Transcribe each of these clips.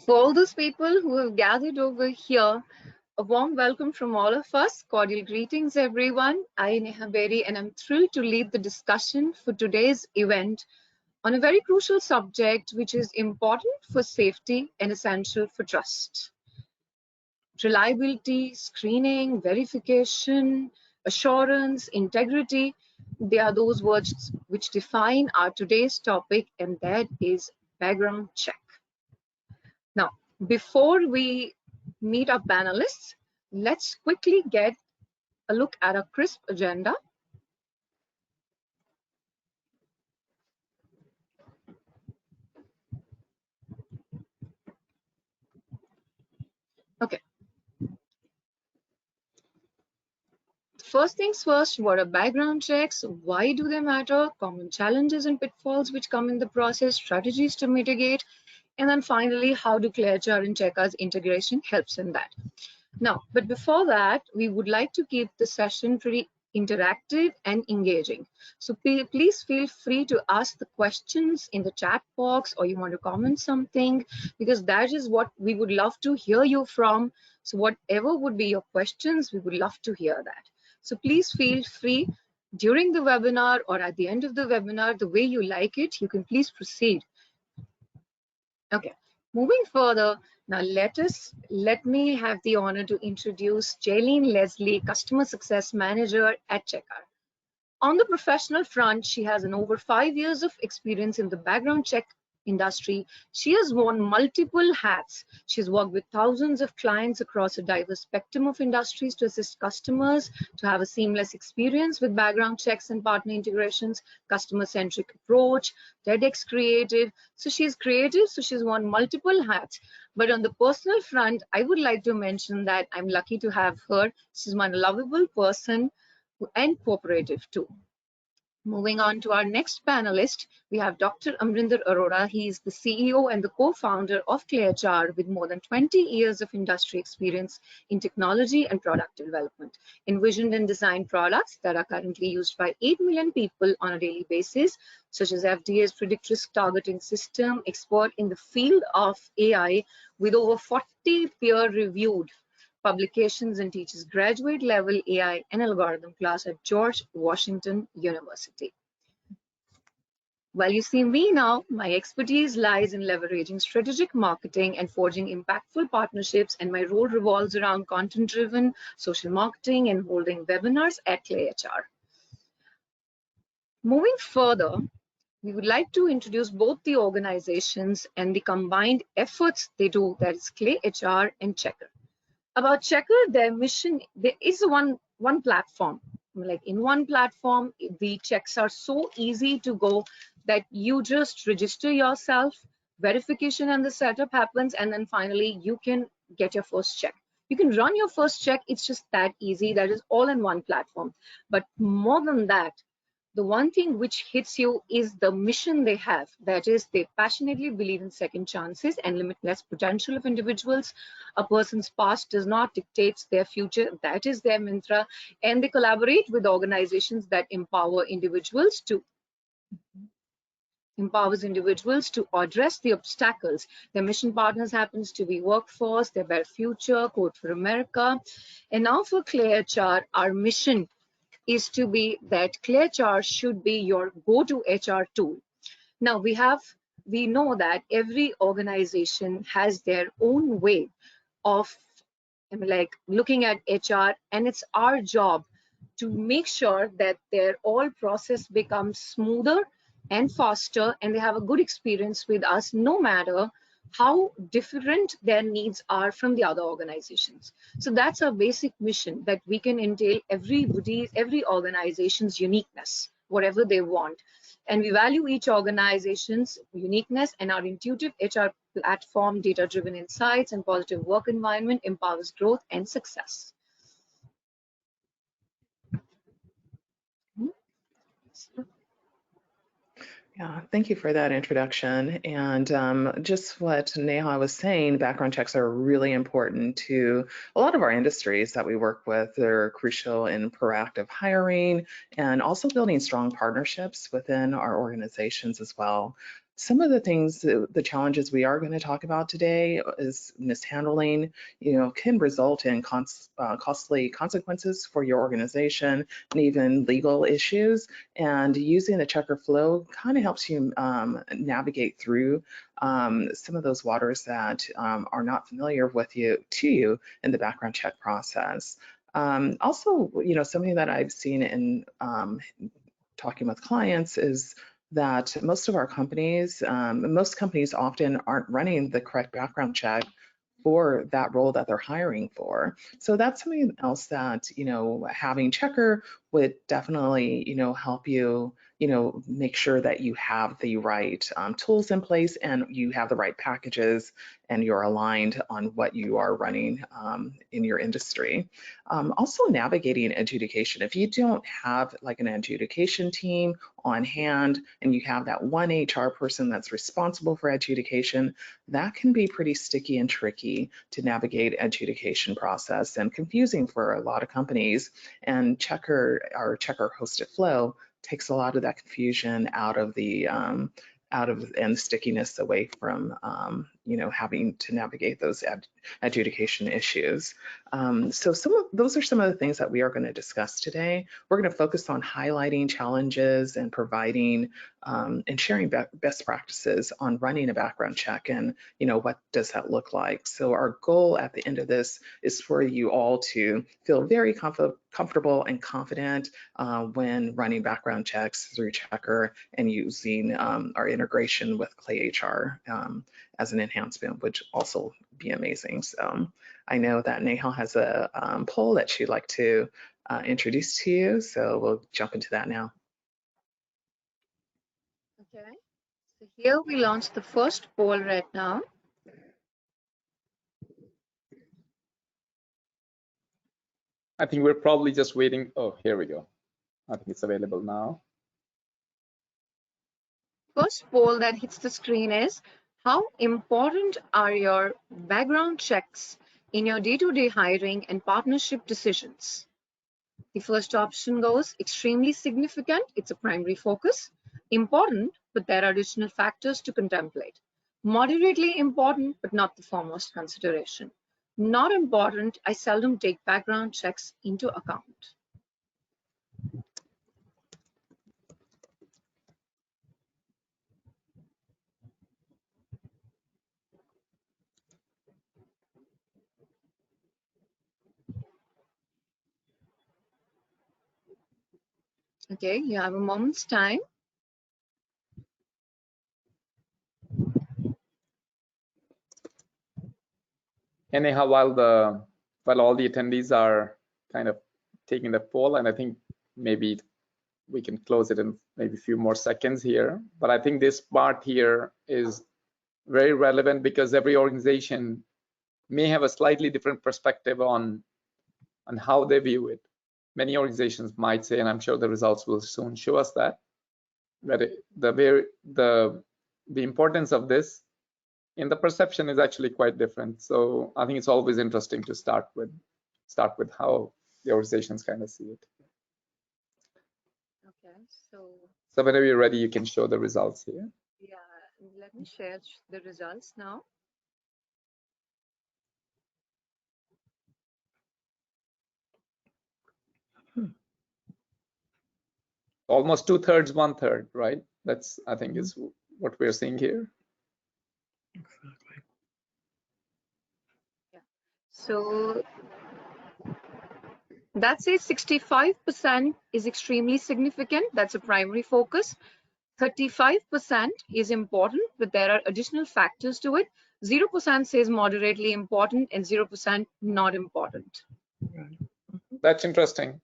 For all those people who have gathered over here, a warm welcome from all of us. Cordial greetings, everyone. I am Neha Berry, and I'm thrilled to lead the discussion for today's event on a very crucial subject, which is important for safety and essential for trust. Reliability, screening, verification, assurance, integrity, they are those words which define our today's topic, and that is background check. Now, before we meet our panelists, let's quickly get a look at a crisp agenda. Okay. First things first, what are background checks? Why do they matter? Common challenges and pitfalls which come in the process, strategies to mitigate, and then finally, how do ClayHR and Checkr's integration helps in that. Now, but before that, we would like to keep the session pretty interactive and engaging. So please feel free to ask the questions in the chat box, or you want to comment something, because that is what we would love to hear you from. So whatever would be your questions, we would love to hear that. So please feel free during the webinar or at the end of the webinar, the way you like it, you can please proceed. Okay, moving further, now let me have the honor to introduce Jaylene Leslie, Customer Success Manager at Checkr. On the professional front, she has an over 5 years of experience in the background check industry. She has worn multiple hats. She's worked with thousands of clients across a diverse spectrum of industries to assist customers to have a seamless experience with background checks and partner integrations, customer-centric approach, TEDx creative. So she's creative, so she's worn multiple hats. But on the personal front, I would like to mention that I'm lucky to have her. She's one lovable person and cooperative too. Moving on to our next panelist, we have Dr. Amrinder Arora. He is the CEO and the co-founder of ClayHR with more than 20 years of industry experience in technology and product development, envisioned and designed products that are currently used by 8 million people on a daily basis, such as FDA's predict risk targeting system, expert in the field of AI with over 40 peer-reviewed publications, and teaches graduate level AI and algorithm class at George Washington University. While you see me now, my expertise lies in leveraging strategic marketing and forging impactful partnerships, and my role revolves around content-driven social marketing and holding webinars at ClayHR. Moving further, we would like to introduce both the organizations and the combined efforts they do, that is ClayHR and Checkr. About Checkr, their mission, there is one platform. Like in one platform, the checks are so easy to go that you just register yourself, verification and the setup happens, and then finally you can get your first check. You can run your first check. It's just that easy. That is all in one platform. But more than that, the one thing which hits you is the mission they have. That is, they passionately believe in second chances and limitless potential of individuals. A person's past does not dictate their future. That is their mantra. And they collaborate with organizations that empowers individuals to address the obstacles. Their mission partners happens to be workforce, their better future, Code for America. And now for ClayHR, our mission is to be that ClayHR should be your go-to HR tool. Now we know that every organization has their own way of looking at HR, and it's our job to make sure that their all process becomes smoother and faster, and they have a good experience with us no matter how different their needs are from the other organizations. So that's our basic mission, that we can entail every organization's uniqueness, whatever they want. And we value each organization's uniqueness, and our intuitive HR platform, data-driven insights, and positive work environment empowers growth and success. Yeah, thank you for that introduction. And just what Neha was saying, background checks are really important to a lot of our industries that we work with. They're crucial in proactive hiring and also building strong partnerships within our organizations as well. Some of the things, the challenges we are going to talk about today is mishandling, can result in costly consequences for your organization and even legal issues. And using the Checkr flow kind of helps you navigate through some of those waters that are not familiar with you in the background check process. Also, something that I've seen in talking with clients is that most companies often aren't running the correct background check for that role that they're hiring for. So that's something else that, having Checkr would definitely, help you, make sure that you have the right tools in place and you have the right packages and you're aligned on what you are running in your industry. Also navigating adjudication. If you don't have like an adjudication team on hand and you have that one HR person that's responsible for adjudication, that can be pretty sticky and tricky to navigate adjudication process and confusing for a lot of companies. And Checkr, our Checkr hosted flow, takes a lot of that confusion out of and the stickiness away from having to navigate those adjudication issues. So those are some of the things that we are going to discuss today. We're going to focus on highlighting challenges and providing and sharing best practices on running a background check and what does that look like. So our goal at the end of this is for you all to feel very comfortable and confident when running background checks through Checkr and using our integration with ClayHR as an enhancement, which also be amazing. So I know that Neha has a poll that she'd like to introduce to you, so we'll jump into that now. Okay, so here we launch the first poll right now. I think we're probably just waiting. Oh, here we go. I think it's available now. First poll that hits the screen is, how important are your background checks in your day-to-day hiring and partnership decisions? The first option goes extremely significant, it's a primary focus. Important, but there are additional factors to contemplate. Moderately important, but not the foremost consideration. Not important, I seldom take background checks into account. Okay, you have a moment's time. Anyhow, while all the attendees are kind of taking the poll, and I think maybe we can close it in maybe a few more seconds here, but I think this part here is very relevant because every organization may have a slightly different perspective on how they view it. Many organizations might say, and I'm sure the results will soon show us that the importance of this in the perception is actually quite different. So I think it's always interesting to start with how the organizations kind of see it. Okay, so whenever you're ready, you can show the results here. Yeah, let me share the results now. Almost 2/3, 1/3, right? That's, I think, is what we're seeing here. Exactly. Yeah. So that says 65% is extremely significant. That's a primary focus. 35% is important, but there are additional factors to it. 0% says moderately important and 0% not important. That's interesting.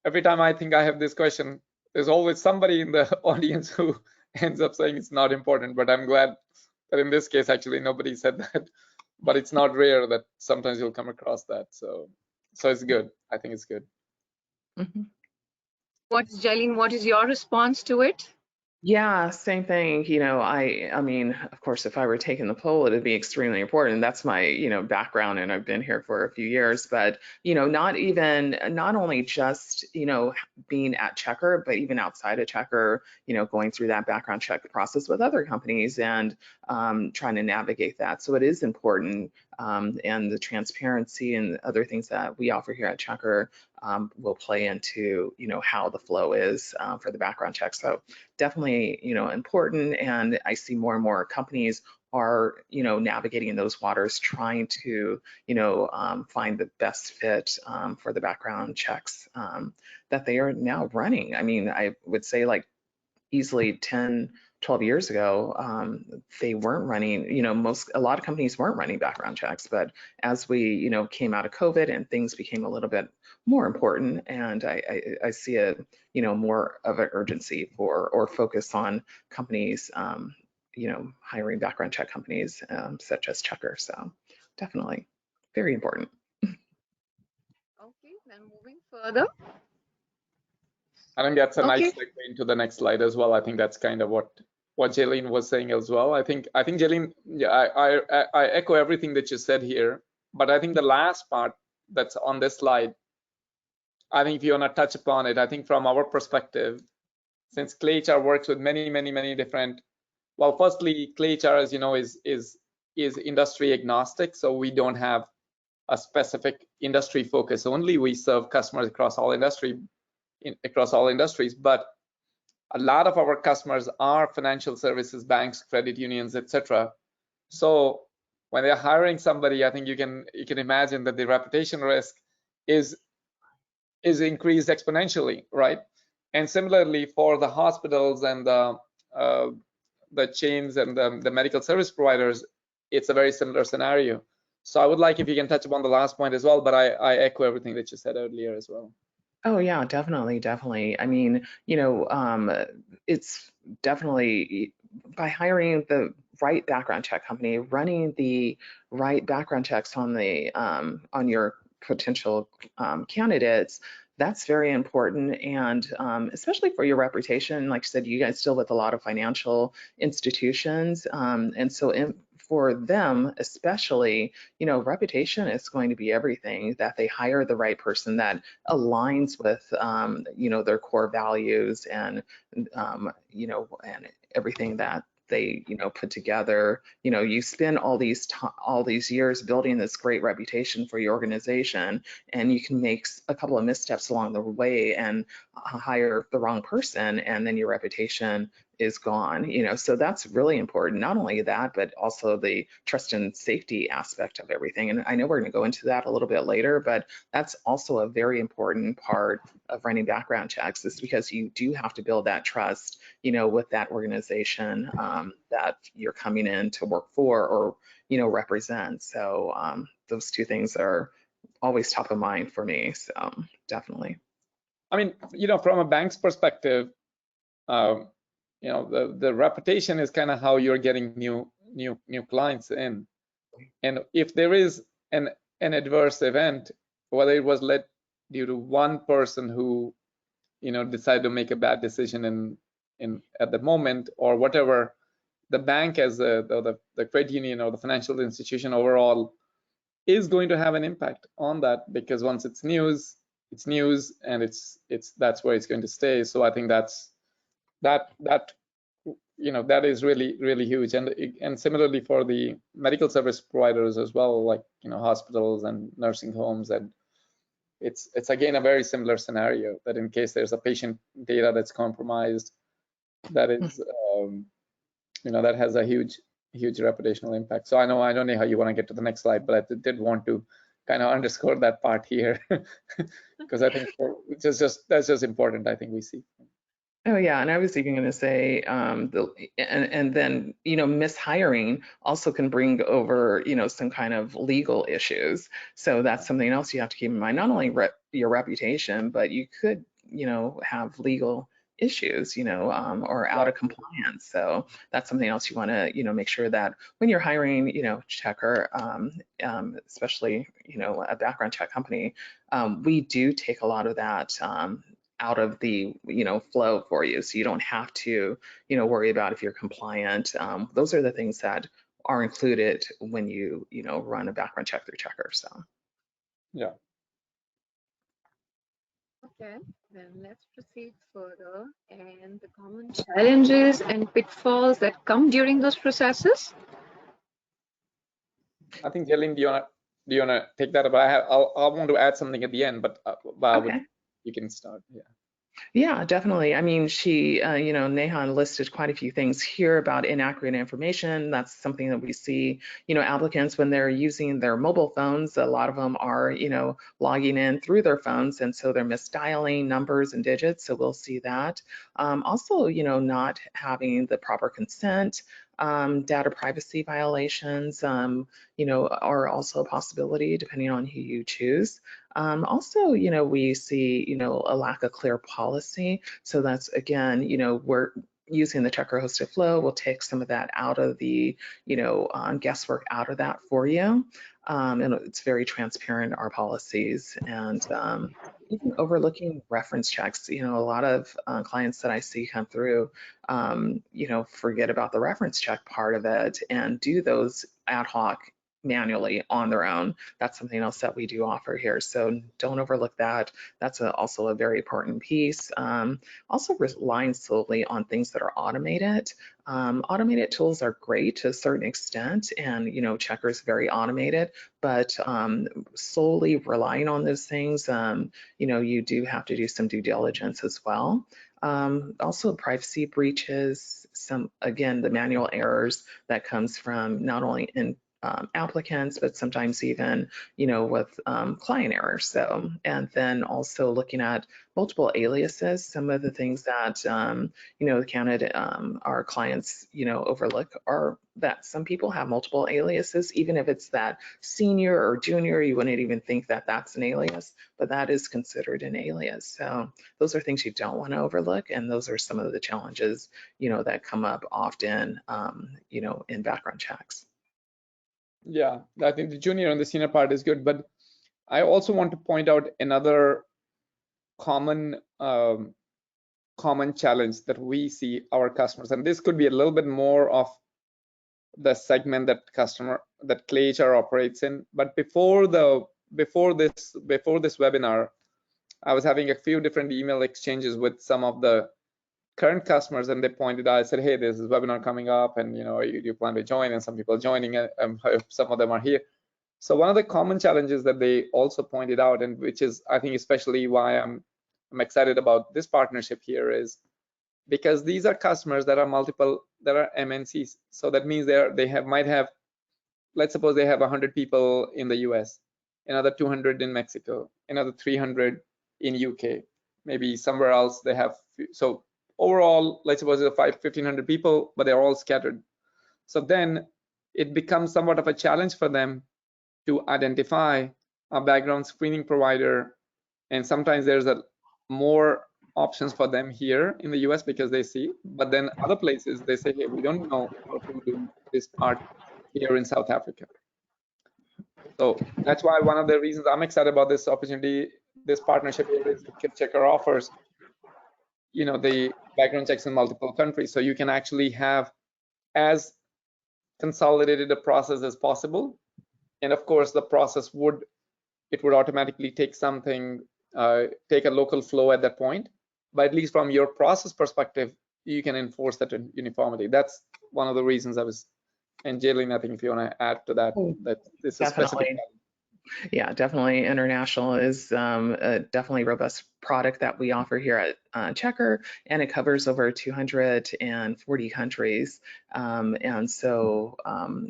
Every time I think I have this question, there's always somebody in the audience who ends up saying it's not important, but I'm glad that in this case, actually, nobody said that. But it's not rare that sometimes you'll come across that. So it's good. I think it's good. Jailin, what is your response to it? Yeah, same thing. I mean, of course, if I were taking the poll, it'd be extremely important. That's my, background, and I've been here for a few years. But, not only just, being at Checkr, but even outside of Checkr, going through that background check process with other companies and trying to navigate that. So it is important, and the transparency and other things that we offer here at Checkr will play into, how the flow is for the background check. So definitely, important. And I see more and more companies are, navigating those waters, trying to, find the best fit for the background checks that they are now running. I mean, I would say like easily 10, 12 years ago, they weren't running, a lot of companies weren't running background checks, but as we, came out of COVID and things became a little bit more important, and I see a, more of an urgency or focus on companies, hiring background check companies such as Checkr. So definitely very important. Okay, then moving further. I think that's a nice Okay. segue into the next slide as well. I think that's kind of what Jaylene was saying as well. I think Jaylene, yeah, I echo everything that you said here, but I think the last part that's on this slide, I think if you want to touch upon it, I think from our perspective, since ClayHR works with many different, well, firstly, ClayHR, as you know, is industry agnostic, so we don't have a specific industry focus only. We serve customers across all industries, but a lot of our customers are financial services, banks, credit unions, etc. So when they're hiring somebody, I think you can imagine that the reputation risk is increased exponentially, right? And similarly for the hospitals and the chains and the medical service providers, it's a very similar scenario. So I would like if you can touch upon the last point as well, but I echo everything that you said earlier as well. Oh yeah, definitely. I mean, it's definitely by hiring the right background check company, running the right background checks on your potential candidates. That's very important, and especially for your reputation. Like I said, you guys deal with a lot of financial institutions, and so for them especially, reputation is going to be everything. That they hire the right person that aligns with their core values and and everything that they put together. You spend all these years building this great reputation for your organization, and you can make a couple of missteps along the way and hire the wrong person, and then your reputation is gone. So that's really important. Not only that, but also the trust and safety aspect of everything. And I know we're going to go into that a little bit later, but that's also a very important part of running background checks, is because you do have to build that trust, with that organization that you're coming in to work for or, represent. So those two things are always top of mind for me. So definitely. I mean, from a bank's perspective, the reputation is kind of how you're getting new clients in. And if there is an adverse event, whether it was led due to one person who decided to make a bad decision in at the moment or whatever, the bank as the credit union or the financial institution overall is going to have an impact on that, because once it's news, and that's where it's going to stay. So I think that is really huge. And similarly for the medical service providers as well, like hospitals and nursing homes, and it's again a very similar scenario, that in case there's a patient data that's compromised, that is that has a huge reputational impact. So I don't know how you want to get to the next slide, but I did want to kind of underscore that part here because I think that's just important. I think we see. Oh yeah, and I was even going to say, and then mishiring also can bring over some kind of legal issues. So that's something else you have to keep in mind. Not only your reputation, but you could have legal issues, or out of compliance. So that's something else you want to make sure that when you're hiring, Checkr, especially a background check company, we do take a lot of that out of the, flow for you. So you don't have to, worry about if you're compliant. Those are the things that are included when you, run a background check through Checkr. So. Yeah. Okay, then let's proceed further. And the common challenges and pitfalls that come during those processes. I think Jalin, do you wanna take that? But I want to add something at the end, but Okay. you can start. Yeah. Yeah, definitely. I mean, she, Neha listed quite a few things here about inaccurate information. That's something that we see, applicants when they're using their mobile phones, a lot of them are, logging in through their phones. And so they're misdialing numbers and digits. So we'll see that. Also, not having the proper consent, data privacy violations, are also a possibility depending on who you choose. Also, we see, a lack of clear policy. So that's, again, we're using the Checkr hosted flow. We'll take some of that out of the, guesswork out of that for you. And it's very transparent, our policies. And even overlooking reference checks, a lot of clients that I see come through, forget about the reference check part of it and do those ad hoc manually on their own. That's something else that we do offer here. So don't overlook that. That's also a very important piece. Also relying solely on things that are automated. Automated tools are great to a certain extent, and Checkr is very automated, but solely relying on those things, you do have to do some due diligence as well. Also privacy breaches, again, the manual errors that comes from not only in applicants, but sometimes even, with client errors. So, and then also looking at multiple aliases, some of the things that, the candidate, our clients, overlook are that some people have multiple aliases, even if it's that senior or junior, you wouldn't even think that that's an alias, but that is considered an alias. So those are things you don't want to overlook. And those are some of the challenges, that come up often, in background checks. Yeah, I think the junior and the senior part is good, but I also want to point out another common challenge that we see our customers, and this could be a little bit more of the segment that ClayHR operates in. But before this webinar, I was having a few different email exchanges with some of the current customers, and they pointed out, I said, hey, there's this webinar coming up, and you plan to join, and some people are joining, and some of them are here. So one of the common challenges that they also pointed out, and which is, I think, especially why I'm excited about this partnership here, is because these are customers that are MNCs. So that means might have, let's suppose they have 100 people in the US, another 200 in Mexico, another 300 in UK, maybe somewhere else they have. So overall, let's suppose it's 1,500 people, but they're all scattered. So then it becomes somewhat of a challenge for them to identify a background screening provider. And sometimes there's more options for them here in the US because they see, but then other places they say, hey, we don't know how to do this part here in South Africa. So that's why one of the reasons I'm excited about this opportunity, this partnership here, is because Checkr offers, the background checks in multiple countries. So you can actually have as consolidated a process as possible. And of course, the process would automatically take take a local flow at that point. But at least from your process perspective, you can enforce that uniformity. That's one of the reasons I was. And Jalin, I think if you want to add to that, that this is specific. Yeah, definitely. International is a definitely robust product that we offer here at Checkr, and it covers over 240 countries. And so,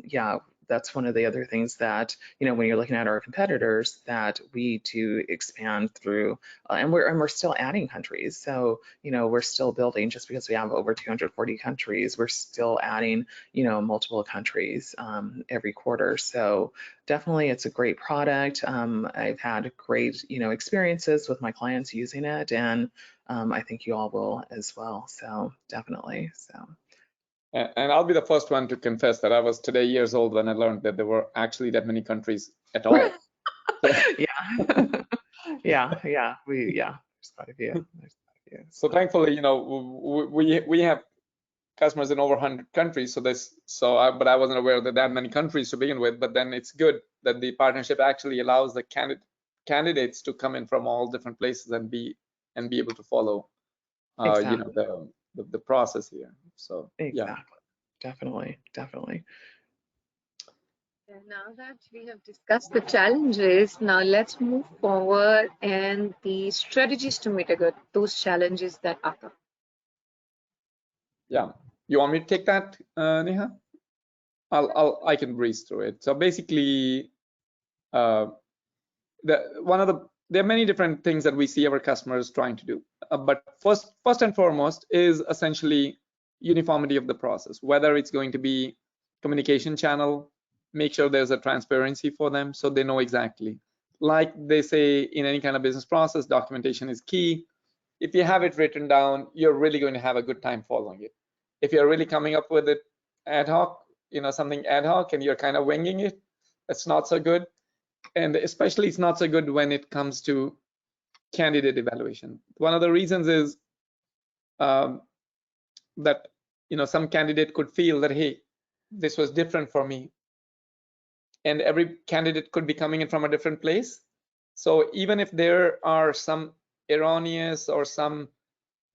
yeah, that's one of the other things that, when you're looking at our competitors, that we do expand through, and we're still adding countries. So, we're still building. Just because we have over 240 countries, we're still adding, multiple countries every quarter. So definitely it's a great product. I've had great, experiences with my clients using it, and I think you all will as well. So definitely. So. And I'll be the first one to confess that I was today years old when I learned that there were actually that many countries at all. Yeah. Yeah. There's quite a few. Yeah. So thankfully, we have customers in over 100 countries. But I wasn't aware that many countries to begin with. But then it's good that the partnership actually allows the candidates to come in from all different places and be able to follow, Exactly. the process here. So yeah. Exactly. Definitely. And now that we have discussed the challenges, now let's move forward and the strategies to mitigate those challenges that occur. Yeah. You want me to take that, Neha? I can breeze through it. So basically, there are many different things that we see our customers trying to do. But first and foremost is essentially uniformity of the process, whether it's going to be communication channel, make sure there's a transparency for them so they know exactly. Like they say in any kind of business process, documentation is key. If you have it written down, you're really going to have a good time following it. If you're really coming up with it ad hoc, something ad hoc, and you're kind of winging it, that's not so good. And especially it's not so good when it comes to candidate evaluation. One of the reasons is that some candidate could feel that, hey, this was different for me, and every candidate could be coming in from a different place. So even if there are some erroneous or some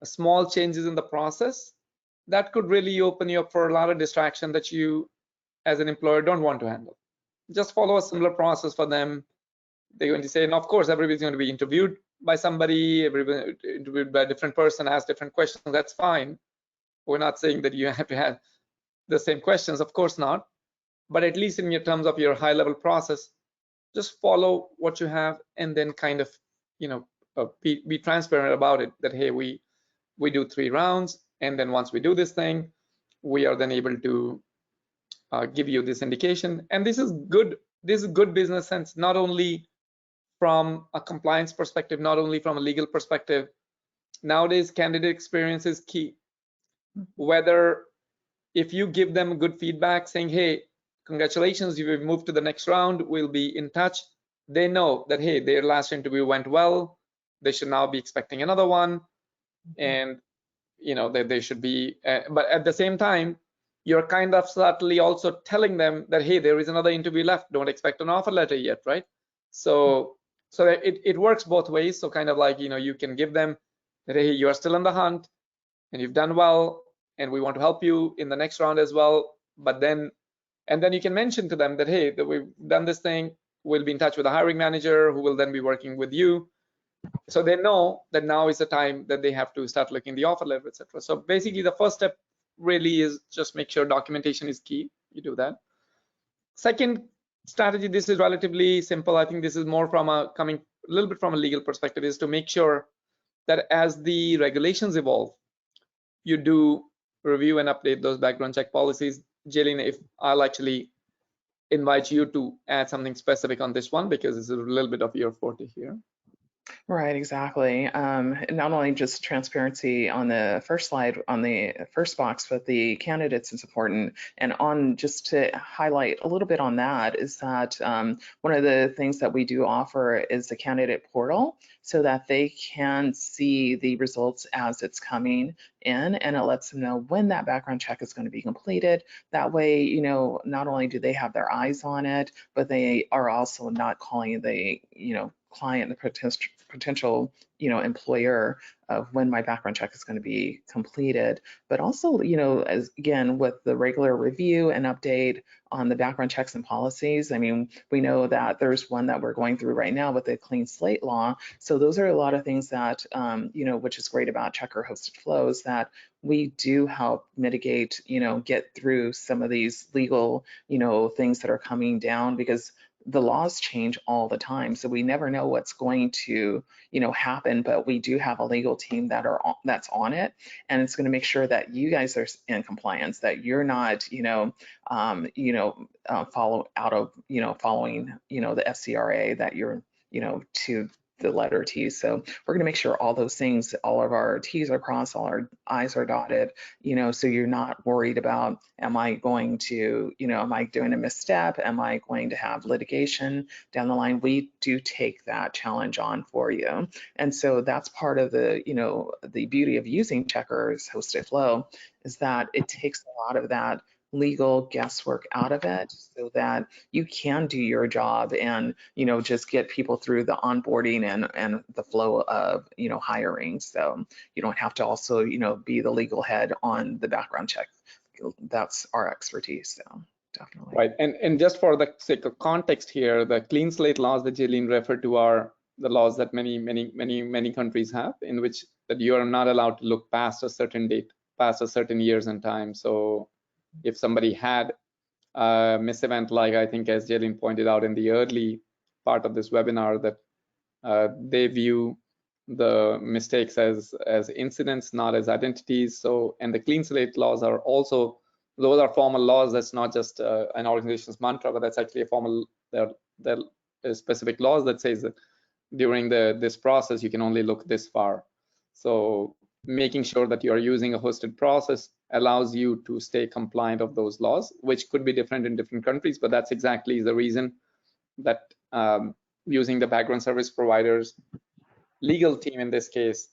small changes in the process, that could really open you up for a lot of distraction that you as an employer don't want to handle. Just follow a similar process for them. They're going to say, and of course, everybody's going to be interviewed by somebody, everybody interviewed by a different person, ask different questions. That's fine. We're not saying that you have to have the same questions, of course not. But at least in your terms of your high-level process, just follow what you have, and then kind of, be transparent about it. That hey, we do 3 rounds, and then once we do this thing, we are then able to give you this indication. And this is good. This is good business sense, not only from a compliance perspective, not only from a legal perspective. Nowadays, candidate experience is key. Whether if you give them good feedback saying, hey, congratulations, you've moved to the next round, we'll be in touch, they know that, hey, their last interview went well, they should now be expecting another one, and that they should be, but at the same time, you're kind of subtly also telling them that, hey, there is another interview left, don't expect an offer letter yet, right? So it works both ways. So kind of like, you can give them that, hey, you are still in the hunt and you've done well, and we want to help you in the next round as well. But then you can mention to them that, hey, that we've done this thing, we'll be in touch with the hiring manager who will then be working with you. So they know that now is the time that they have to start looking the offer letter, etc. So basically the first step really is just make sure documentation is key. You do that. Second strategy, this is relatively simple. I think this is more from coming a little bit from a legal perspective, is to make sure that as the regulations evolve, you do review and update those background check policies. Jillian, if I'll actually invite you to add something specific on this one, because it's a little bit of your forte here. Right, exactly. Not only just transparency on the first slide, on the first box, but the candidates is important. And on just to highlight a little bit on that is that one of the things that we do offer is the candidate portal, so that they can see the results as it's coming in, and it lets them know when that background check is going to be completed. That way, not only do they have their eyes on it, but they are also not calling the, client, the potential, employer of when my background check is going to be completed. But also, as again, with the regular review and update on the background checks and policies. I mean, we know that there's one that we're going through right now with the clean slate law. So those are a lot of things that, which is great about Checkr hosted flows, that we do help mitigate, get through some of these legal, things that are coming down, because the laws change all the time. So we never know what's going to, happen, but we do have a legal team that's on it. And it's going to make sure that you guys are in compliance, that you're not, following, the FCRA, that you're, to the letter T. So we're going to make sure all those things, all of our T's are crossed, all our I's are dotted, so you're not worried about, am I going to, am I doing a misstep? Am I going to have litigation down the line? We do take that challenge on for you. And so that's part of the, the beauty of using Checkrs hosted flow, is that it takes a lot of that legal guesswork out of it so that you can do your job and just get people through the onboarding and the flow of hiring. So you don't have to also be the legal head on the background check. That's our expertise. So definitely. Right. And just for the sake of context here, the clean slate laws that Jaylene referred to are the laws that many countries have, in which that you are not allowed to look past a certain date, past a certain years and time. So if somebody had a misevent, like I think as Jaylene pointed out in the early part of this webinar, that they view the mistakes as incidents, not as identities. So, and the clean slate laws are also, those are formal laws. That's not just an organization's mantra, but that's actually a formal, there are specific laws that says that during this process, you can only look this far. So making sure that you are using a hosted process allows you to stay compliant of those laws, which could be different in different countries, but that's exactly the reason that using the background service providers legal team in this case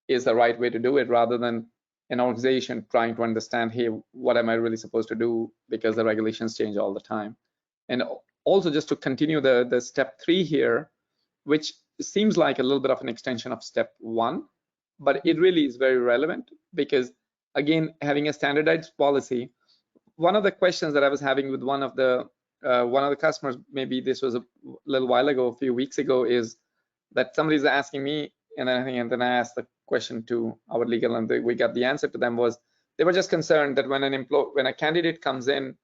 is the right way to do it, rather than an organization trying to understand, hey, what am I really supposed to do, because the regulations change all the time. And also, just to continue the step 3 here, which seems like a little bit of an extension of step 1, but it really is very relevant, because again, having a standardized policy, one of the questions that I was having with one of the customers, maybe this was a little while ago, a few weeks ago, is that somebody's asking me, and then I asked the question to our legal, and we got the answer to them, was they were just concerned that when a candidate comes in,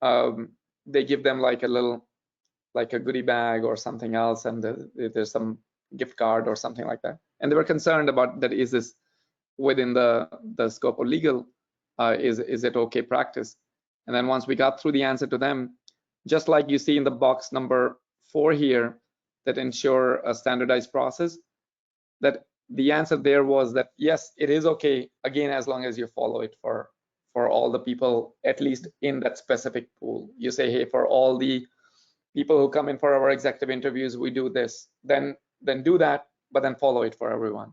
they give them like a goodie bag or something else, and there's some gift card or something like that, and they were concerned about that. Is this within the scope of legal? Is it okay practice? And then once we got through the answer to them, just like you see in the box number 4 here, that ensure a standardized process, that the answer there was that yes, it is okay, again, as long as you follow it for all the people, at least in that specific pool. You say, hey, for all the people who come in for our executive interviews, we do this, then do that, but then follow it for everyone.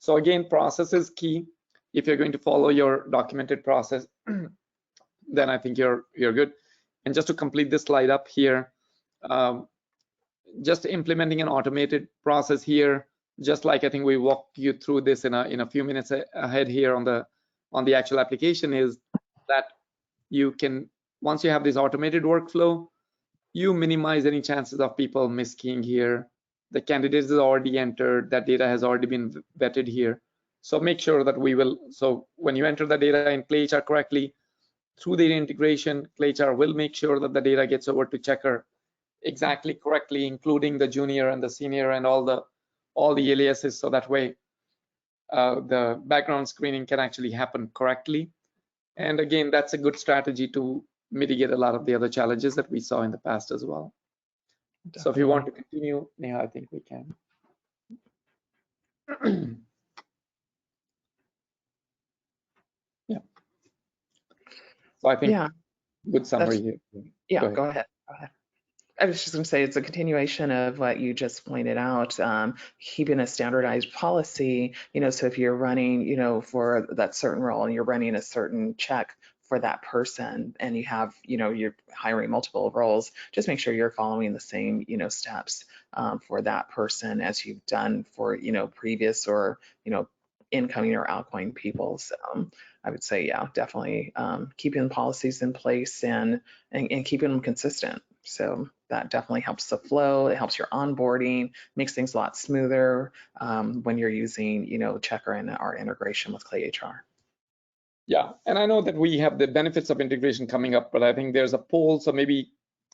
So again, process is key. If you're going to follow your documented process, then I think you're good. And just to complete this slide up here, just implementing an automated process here, just like I think we walked you through this in a few minutes ahead here on the actual application, is that you can, once you have this automated workflow, you minimize any chances of people miskeying here. The candidate is already entered, that data has already been vetted here. So make sure that so when you enter the data in ClayHR correctly, through data integration, ClayHR will make sure that the data gets over to Checkr exactly correctly, including the junior and the senior and all the aliases, so that way the background screening can actually happen correctly. And again, that's a good strategy to mitigate a lot of the other challenges that we saw in the past as well. Definitely. So if you want to continue, Neha, I think we can. Yeah. So I think good summary here. Yeah, go ahead. I was just going to say, it's a continuation of what you just pointed out, keeping a standardized policy, so if you're running, for that certain role and you're running a certain check for that person, and you have, you're hiring multiple roles, just make sure you're following the same, steps for that person as you've done for, previous or, incoming or outgoing people. So I would say, yeah, definitely keeping policies in place and keeping them consistent. So that definitely helps the flow. It helps your onboarding, makes things a lot smoother when you're using, Checkr and our integration with ClayHR. Yeah, and I know that we have the benefits of integration coming up, but I think there's a poll, so maybe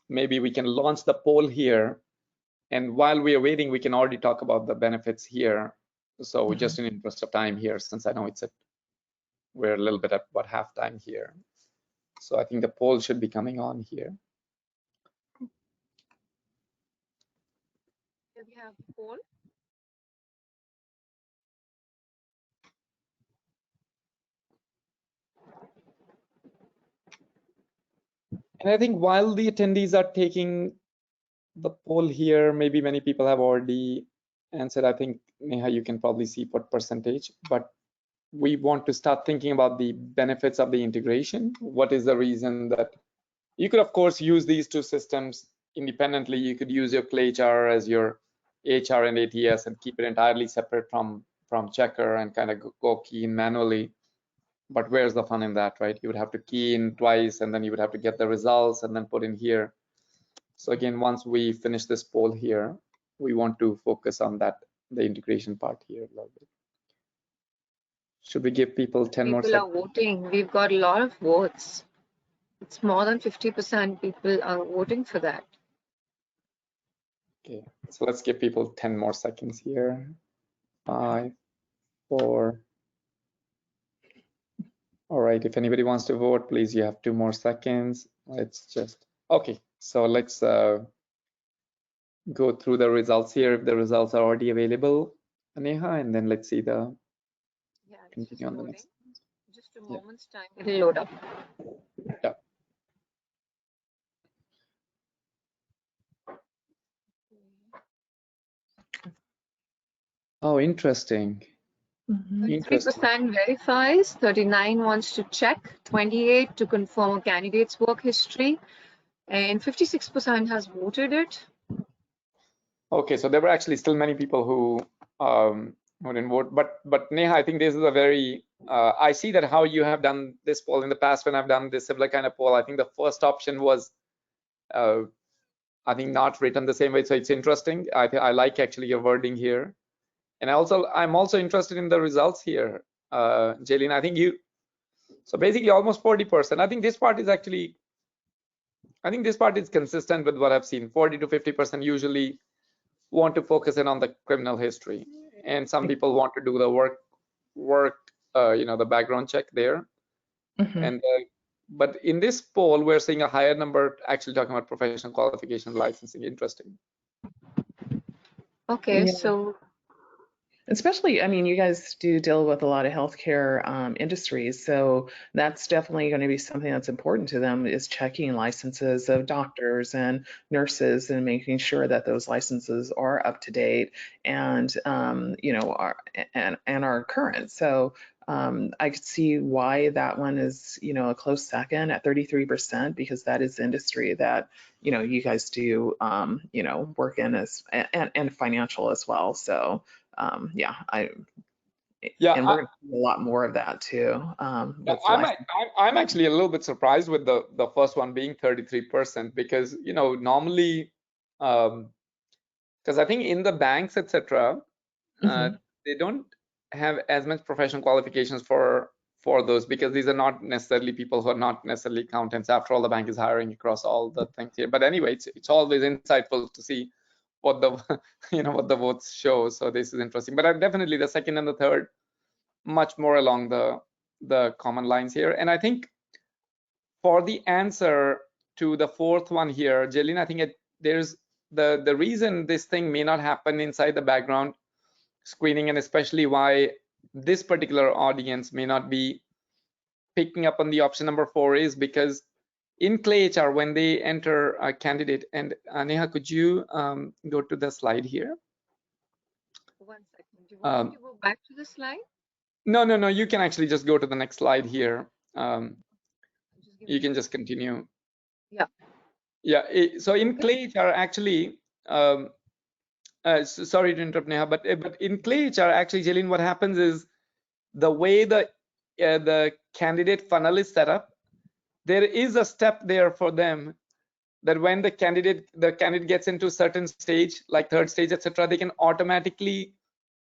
we can launch the poll here, and while we are waiting, we can already talk about the benefits here. So just in interest of time here, since I know we're a little bit at about halftime here. So I think the poll should be coming on here. Do we have the poll? And I think while the attendees are taking the poll here, maybe many people have already answered. I think, Neha, you can probably see what percentage, but we want to start thinking about the benefits of the integration. What is the reason that you could, of course, use these two systems independently? You could use your ClayHR as your HR and ATS and keep it entirely separate from Checkr and kind of go key in manually. But where's the fun in that, right? You would have to key in twice, and then you would have to get the results and then put in here. So again, once we finish this poll here, we want to focus on that, the integration part here a little bit. Should we give people 10 more seconds? People are voting. We've got a lot of votes. It's more than 50% people are voting for that. Okay, so let's give people 10 more seconds here. 5, 4. All right, if anybody wants to vote, please, you have 2 more seconds. Let's just, okay, so let's go through the results here if the results are already available, Neha, and then let's see the, Yeah, continue on the next. Just a moment's time, it'll load up. Yeah. Oh, interesting. 33% verifies, 39 wants to check, 28 to confirm a candidate's work history, and 56% has voted it. Okay, so there were actually still many people who didn't vote, but Neha, I think this is a very, I see that how you have done this poll in the past when I've done this similar kind of poll. I think the first option was, I think not written the same way, so it's interesting. I like actually your wording here. And I'm also interested in the results here, Jaylene. I think so basically almost 40%. I think this part is actually, I think this part is consistent with what I've seen. 40 to 50% usually want to focus in on the criminal history, and some people want to do the work, the background check there. And but in this poll, we're seeing a higher number actually talking about professional qualification licensing. Interesting. Okay, yeah. So especially, I mean, you guys do deal with a lot of healthcare industries, so that's definitely going to be something that's important to them, is checking licenses of doctors and nurses and making sure that those licenses are up to date and are current. So I could see why that one is, a close second at 33%, because that is industry that, you guys do, work in as and financial as well. So and we're going to see a lot more of that too. I'm actually a little bit surprised with the first one being 33%, because normally, because I think in the banks, etc., they don't have as much professional qualifications for those, because these are not necessarily people who are not necessarily accountants. After all, the bank is hiring across all the things here. But anyway, it's always insightful to see what the what the votes show. So this is interesting. But definitely the second and the third, much more along the common lines here. And I think for the answer to the fourth one here, Jaylene, I think there's the reason this thing may not happen inside the background screening, and especially why this particular audience may not be picking up on the option number 4, is because in ClayHR, when they enter a candidate, and Neha, could you go to the slide here? 1 second. Do you want me to go back to the slide? No. You can actually just go to the next slide here. You can just continue. Yeah. Yeah. So in ClayHR, actually, sorry to interrupt, Neha, but in ClayHR, actually, Jaylene, what happens is the way the candidate funnel is set up, there is a step there for them that when the candidate gets into a certain stage, like third stage, etc., they can automatically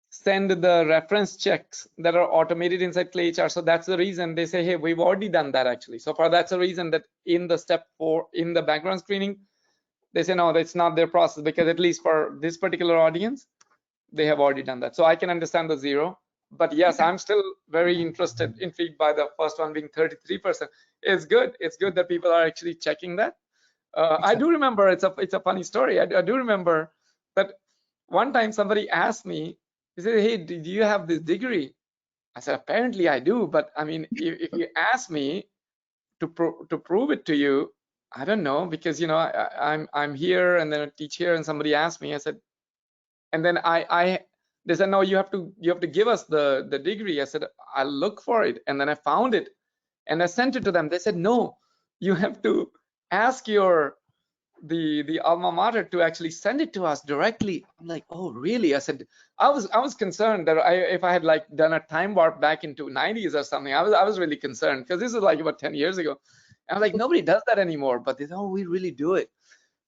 send the reference checks that are automated inside ClayHR. So that's the reason they say, hey, we've already done that actually. So far, that's the reason that in the step 4, in the background screening, they say, no, that's not their process, because at least for this particular audience, they have already done that. So I can understand the 0. But yes, I'm still very intrigued by the first one being 33%. It's good. It's good that people are actually checking that. I do remember, it's a funny story. I do remember that one time somebody asked me, he said, hey, do you have this degree? I said, apparently I do, but I mean, if you ask me to prove it to you, I don't know, because I'm here and then I teach here, and somebody asked me. I said, and then they said, no, you have to give us the degree. I said, I'll look for it, and then I found it and I sent it to them. They said, no, you have to ask the alma mater to actually send it to us directly. I'm like, oh really? I said, I was concerned that if I had like done a time warp back into 90s or something. I was really concerned, because this is like about 10 years ago. And I was like, nobody does that anymore. But they said, oh, we really do it.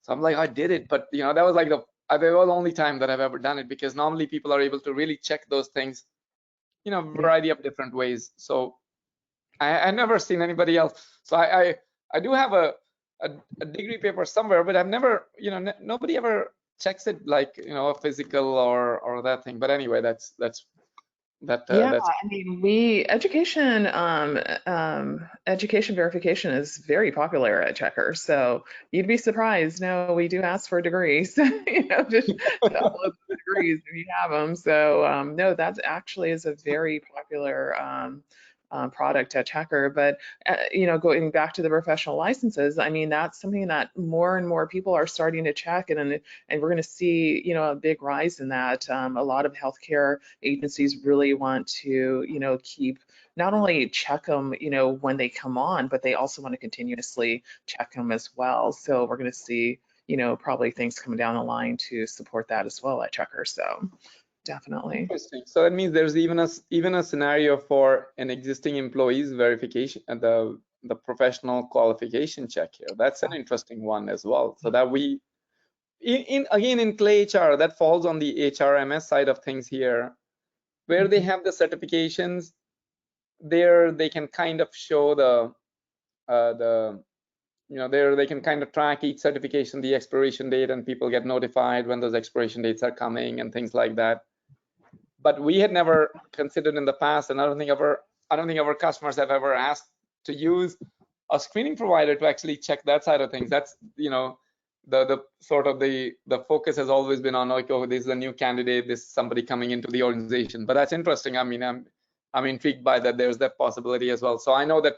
So I'm like, I did it. But that was like that was the only time that I've ever done it, because normally people are able to really check those things, Yeah. variety of different ways. So I never seen anybody else. So I do have a degree paper somewhere, but I've never, nobody ever checks it like, a physical or that thing. But anyway, that's Yeah, that's I mean, education verification is very popular at Checkr. So you'd be surprised. No, we do ask for degrees, just to upload the degrees if you have them. So no, that actually is a very popular product at Checkr. But going back to the professional licenses, I mean, that's something that more and more people are starting to check, and we're going to see, a big rise in that. A lot of healthcare agencies really want to, keep not only check them, when they come on, but they also want to continuously check them as well. So we're going to see, probably things coming down the line to support that as well at Checkr. So definitely. interesting. So that means there's even a scenario for an existing employee's verification and the professional qualification check here. That's an interesting one as well. So that we again in ClayHR, that falls on the HRMS side of things here, where they have the certifications. There they can kind of show there they can kind of track each certification, the expiration date, and people get notified when those expiration dates are coming and things like that. But we had never considered in the past, and I don't think our customers have ever asked to use a screening provider to actually check that side of things. That's the sort of the focus has always been on, like, oh, this is a new candidate, this is somebody coming into the organization. But that's interesting. I mean, I'm intrigued by that. There's that possibility as well. So I know that.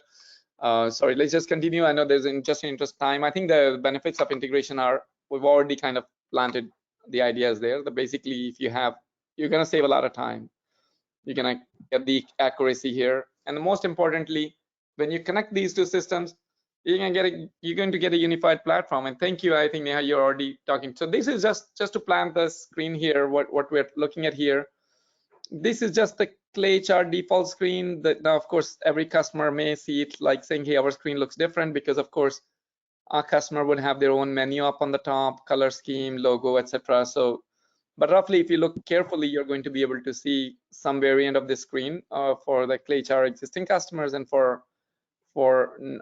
Sorry, let's just continue. I know there's just in interest time. I think the benefits of integration are, we've already kind of planted the ideas there. That basically, if you're going to save a lot of time. You're going to get the accuracy here, and most importantly, when you connect these two systems, you're going to get a unified platform. And thank you. I think, Neha, you're already talking. So this is just to plant the screen here. What we're looking at here. This is just the ClayHR default screen. That now, of course, every customer may see it like saying, hey, our screen looks different, because of course our customer would have their own menu up on the top, color scheme, logo, etc. So, but roughly, if you look carefully, you're going to be able to see some variant of this screen for the ClayHR existing customers, and for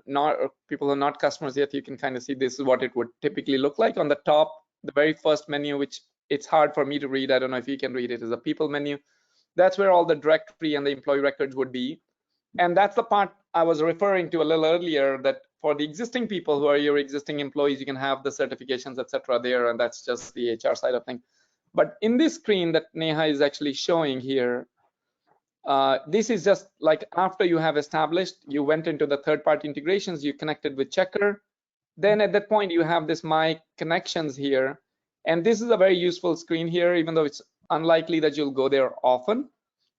not people who are not customers yet, you can kind of see this is what it would typically look like. On the top, the very first menu, which it's hard for me to read, I don't know if you can read it, is a people menu. That's where all the directory and the employee records would be. And that's the part I was referring to a little earlier, that for the existing people who are your existing employees, you can have the certifications, etc. there, and that's just the HR side of things. But in this screen that Neha is actually showing here, this is just like after you have established, you went into the third-party integrations, you connected with Checkr. Then at that point, you have this My Connections here. And this is a very useful screen here, even though it's unlikely that you'll go there often.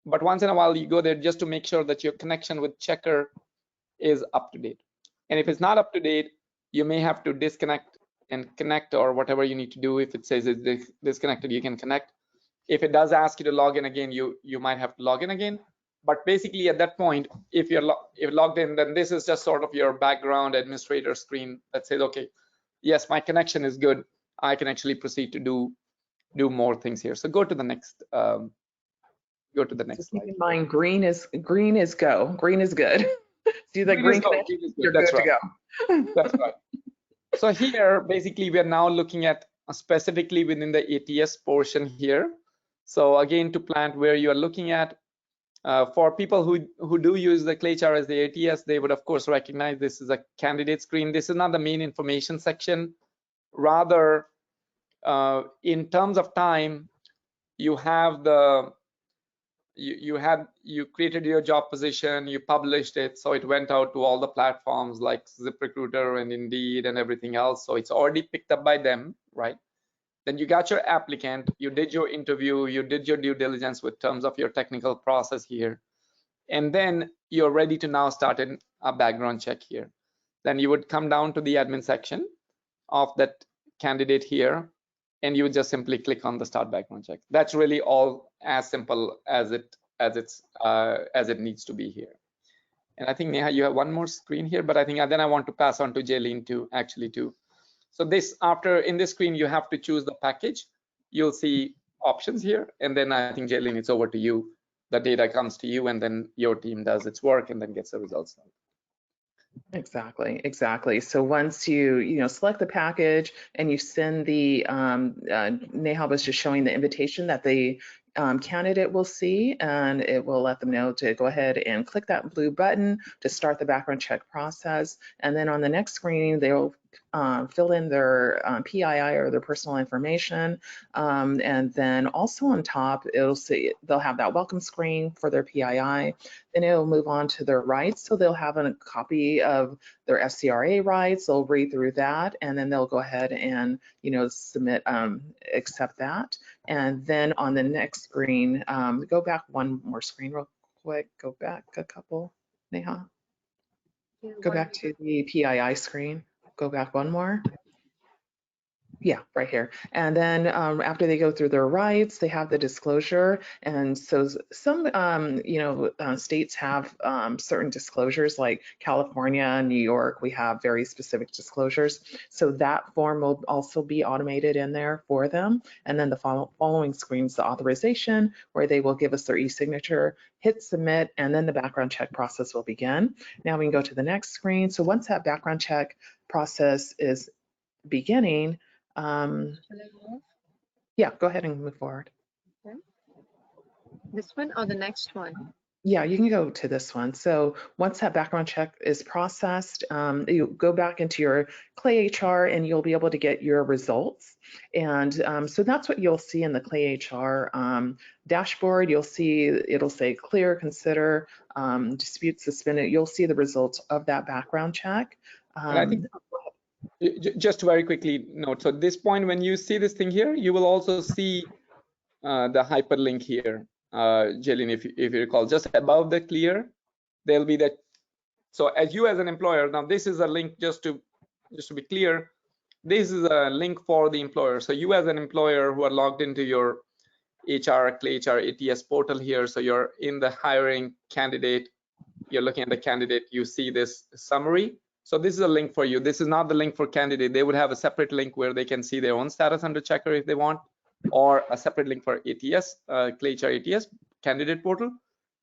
But once in a while, you go there just to make sure that your connection with Checkr is up to date. And if it's not up to date, you may have to disconnect and connect, or whatever you need to do. If it says it's disconnected, you can connect. If it does ask you to log in again, you might have to log in again. But basically, at that point, if you're logged in, then this is just sort of your background administrator screen that says, okay, yes, my connection is good. I can actually proceed to do more things here. So go to the next. Go to the next slide. Keep in mind, green is go. Green is good. See the green connection? You're That's good right. to go. That's right. So here, basically, we are now looking at specifically within the ATS portion here. So again, to plant where you are looking at, for people who do use the ClayHR as the ATS, they would of course recognize this is a candidate screen. This is not the main information section. Rather, in terms of time, you have the you created your job position, you published it, so it went out to all the platforms like ZipRecruiter and Indeed and everything else. So it's already picked up by them, right? Then you got your applicant, you did your interview, you did your due diligence with terms of your technical process here, and then you're ready to now start a background check here. Then you would come down to the admin section of that candidate here, and you would just simply click on the start background check. That's really all as simple as it needs to be here. And I think Neha, you have one more screen here, but I think then I want to pass on to Jaylene to. So this, after in this screen, you have to choose the package. You'll see options here, and then I think Jaylene, it's over to you. The data comes to you, and then your team does its work and then gets the results. Exactly. So once you select the package and you send the Neha was just showing the invitation that the candidate will see, and it will let them know to go ahead and click that blue button to start the background check process. And then on the next screen, they'll fill in their PII or their personal information. And then also on top, they'll have that welcome screen for their PII. Then it'll move on to their rights. So they'll have a copy of their FCRA rights. They'll read through that, and then they'll go ahead and submit, accept that. And then on the next screen, go back one more screen real quick. Go back a couple, Neha. Go back to the PII screen. Go back one more. Yeah, right here. And then after they go through their rights, they have the disclosure. And so some, states have certain disclosures, like California, New York, we have very specific disclosures. So that form will also be automated in there for them. And then the following screen is the authorization, where they will give us their e-signature, hit submit, and then the background check process will begin. Now we can go to the next screen. So once that background check process is beginning, yeah, go ahead and move forward. Okay. This one or the next one? Yeah, you can go to this one. So once that background check is processed, you go back into your ClayHR and you'll be able to get your results. And so that's what you'll see in the ClayHR dashboard. You'll see it'll say clear, consider, dispute, suspended. You'll see the results of that background check. And I think just to very quickly note, so at this point, when you see this thing here, you will also see the hyperlink here, Jaylene, if you recall, just above the clear, there'll be that. So as you as an employer, now this is a link, just to be clear, this is a link for the employer. So you as an employer who are logged into your ClayHR ATS portal here, so you're in the hiring candidate, you're looking at the candidate, you see this summary. So this is a link for you. This is not the link for candidate. They would have a separate link where they can see their own status under Checkr if they want, or a separate link for ATS, ClayHR ATS candidate portal.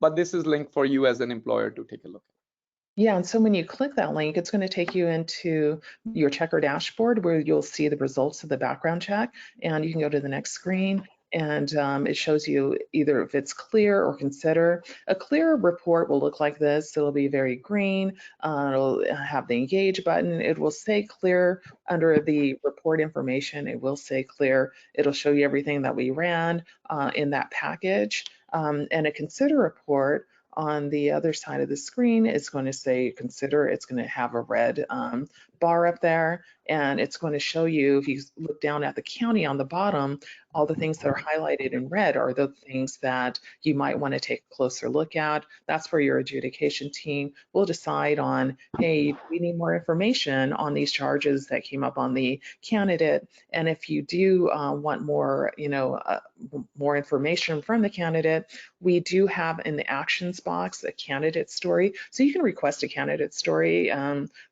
But this is link for you as an employer to take a look at. Yeah, and so when you click that link, it's going to take you into your Checkr dashboard where you'll see the results of the background check, and you can go to the next screen. And it shows you either if it's clear or consider. A clear report will look like this. It'll be very green. It'll have the engage button. It will say clear under the report information. It will say clear. It'll show you everything that we ran in that package. And a consider report on the other side of the screen is going to say consider. It's going to have a red bar up there, and it's going to show you, if you look down at the county on the bottom, all the things that are highlighted in red are the things that you might want to take a closer look at. That's where your adjudication team will decide on, hey, we need more information on these charges that came up on the candidate. And if you do want more, more information from the candidate, we do have in the actions box a candidate story. So you can request a candidate story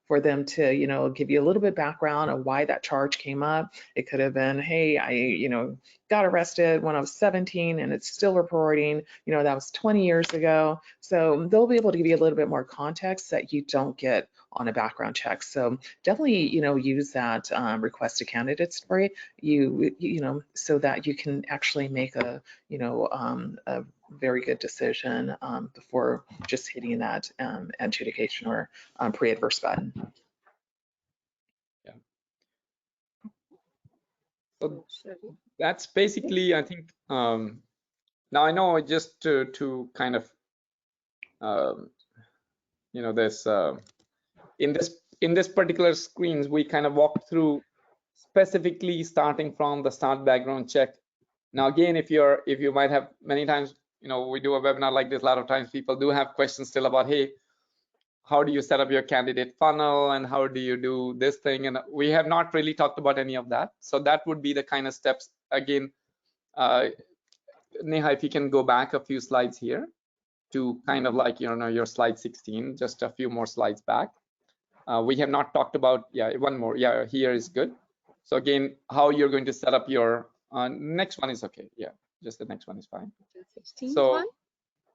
for them to, give you a little bit of background of why that charge came up. It could have been, hey, I, got arrested when I was 17 and it's still reporting, that was 20 years ago. So they'll be able to give you a little bit more context that you don't get on a background check. So definitely, use that request a candidate story, so that you can actually make a very good decision before just hitting that adjudication or pre-adverse button. Yeah. So that's basically, I think, Now I know just to kind of this in this particular screens we kind of walk through specifically starting from the start background check. Now again, if you might have many times, we do a webinar like this, a lot of times people do have questions still about, hey, how do you set up your candidate funnel and how do you do this thing? And we have not really talked about any of that. So that would be the kind of steps. Again, Neha, if you can go back a few slides here to kind of like, your slide 16, just a few more slides back. We have not talked about, one more. Yeah, here is good. So again, how you're going to set up your next one is okay. Yeah, just the next one is fine. So one?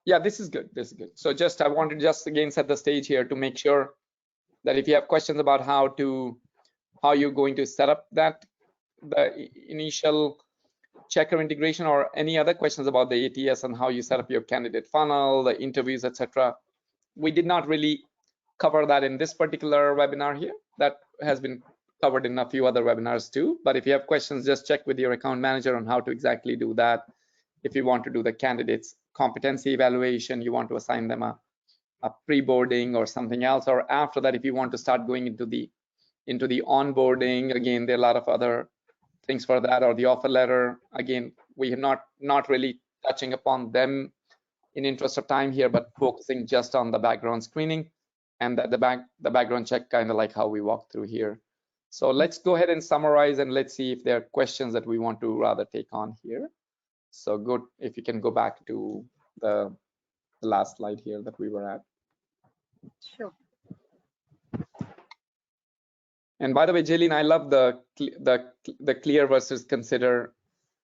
Yeah, this is good. This is good. So just I want to just again set the stage here to make sure that if you have questions about how you're going to set up the initial Checkr integration or any other questions about the ATS and how you set up your candidate funnel, the interviews, etc. We did not really cover that in this particular webinar here. That has been covered in a few other webinars too. But if you have questions, just check with your account manager on how to exactly do that. If you want to do the candidates competency evaluation, you want to assign them a pre-boarding or something else, or after that, if you want to start going into the onboarding, again, there are a lot of other things for that, or the offer letter. Again, we are not really touching upon them in interest of time here, but focusing just on the background screening and the background check, kind of like how we walk through here. So let's go ahead and summarize, and let's see if there are questions that we want to rather take on here. So good, if you can go back to the last slide here that we were at. Sure. And by the way, Jaylene, I love the clear versus consider,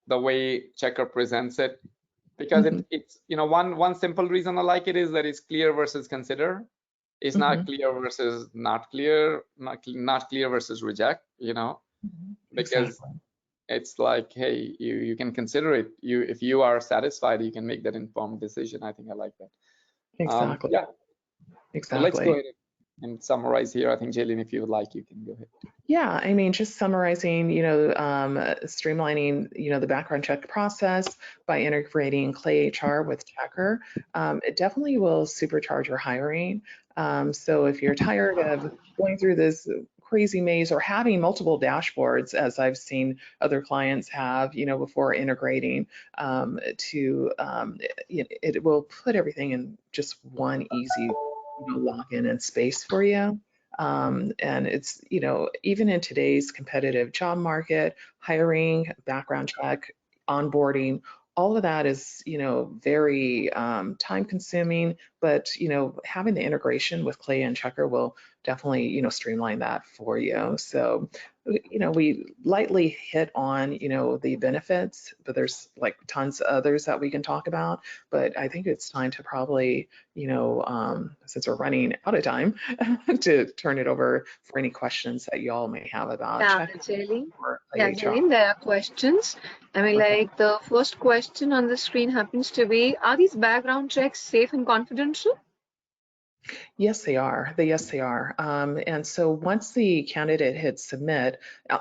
the way Checkr presents it, because it's one simple reason I like it is that it's clear versus consider. It's not clear versus not clear, not clear versus reject, because exactly. It's like, hey, you can consider it. If you are satisfied, you can make that informed decision. I think I like that. Exactly. Yeah. Exactly. So let's go ahead and summarize here. I think, Jaylene, if you would like, you can go ahead. Yeah, I mean, just summarizing, streamlining, the background check process by integrating ClayHR with Checkr, it definitely will supercharge your hiring. So if you're tired of going through this crazy maze or having multiple dashboards, as I've seen other clients have, before integrating, it will put everything in just one easy login and space for you. And it's, even in today's competitive job market, hiring, background check, onboarding, all of that is, very time consuming, but, having the integration with Clay and Checkr will definitely, streamline that for you. So, we lightly hit on, the benefits, but there's like tons of others that we can talk about. But I think it's time to probably, since we're running out of time, to turn it over for any questions that y'all may have about Jaylene. Jaylene, there are questions. I mean, like the first question on the screen happens to be, are these background checks safe and confidential? Yes, they are. Yes, they are. And so once the candidate hits submit,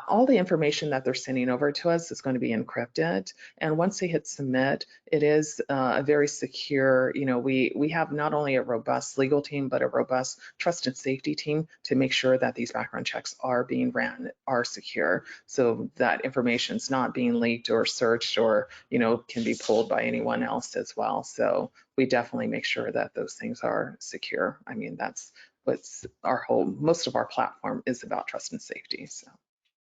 all the information that they're sending over to us is going to be encrypted. And once they hit submit, it is a very secure, we have not only a robust legal team, but a robust trust and safety team to make sure that these background checks are being ran, are secure, so that information is not being leaked or searched or, can be pulled by anyone else as well. So we definitely make sure that those things are secure. I mean, that's what's most of our platform is about, trust and safety. So,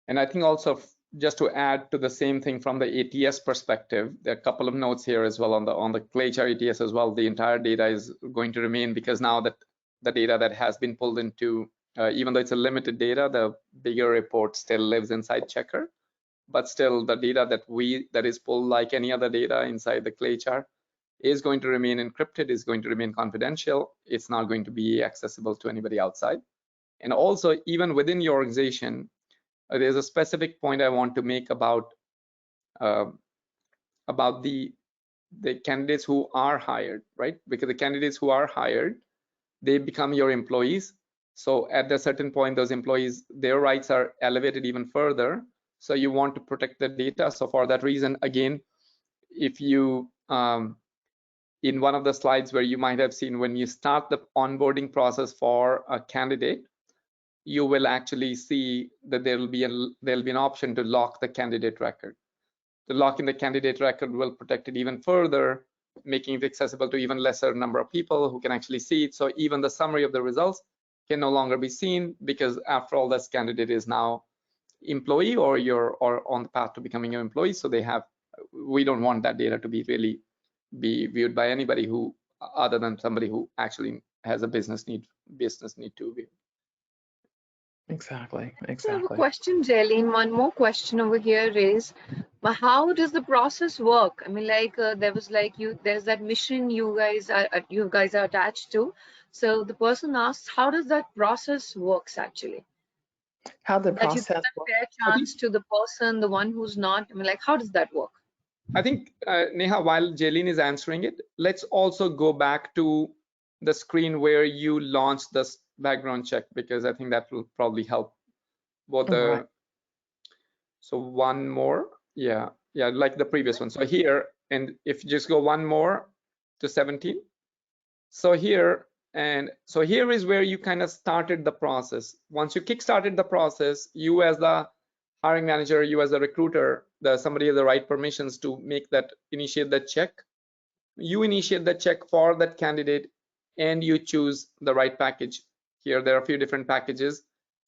and I think also just to add to the same thing from the ATS perspective, there are a couple of notes here as well on the ClayHR ATS as well. The entire data is going to remain, because now that the data that has been pulled into, even though it's a limited data, the bigger report still lives inside Checkr, but still the data that is pulled like any other data inside the ClayHR is going to remain encrypted, is going to remain confidential. It's not going to be accessible to anybody outside. And also, even within your organization, there's a specific point I want to make about the candidates who are hired, right? Because the candidates who are hired, they become your employees. So at a certain point, those employees, their rights are elevated even further. So you want to protect the data. So for that reason, again, if you in one of the slides where you might have seen, when you start the onboarding process for a candidate, you will actually see that there'll be an option to lock the candidate record. The lock in the candidate record will protect it even further, making it accessible to even lesser number of people who can actually see it. So even the summary of the results can no longer be seen, because after all, this candidate is now employee or on the path to becoming an employee. So we don't want that data to be viewed by anybody who other than somebody who actually has a business need to view. Exactly. So I have a question, Jaylene. One more question over here is, how does the process work? I mean, like there's that mission you guys are attached to. So the person asks, how does that process works actually? How the That you give process a fair chance to the person, the one who's not. I mean, like, how does that work? I think, Neha, while Jaylene is answering it, let's also go back to the screen where you launched this background check, because I think that will probably help both the. Right. So one more, yeah, like the previous one. So here, and if you just go one more to 17. So here is where you kind of started the process. Once you kick-started the process, you as the hiring manager, you as a recruiter, somebody has the right permissions to initiate that check. You initiate the check for that candidate, and you choose the right package. Here, there are a few different packages.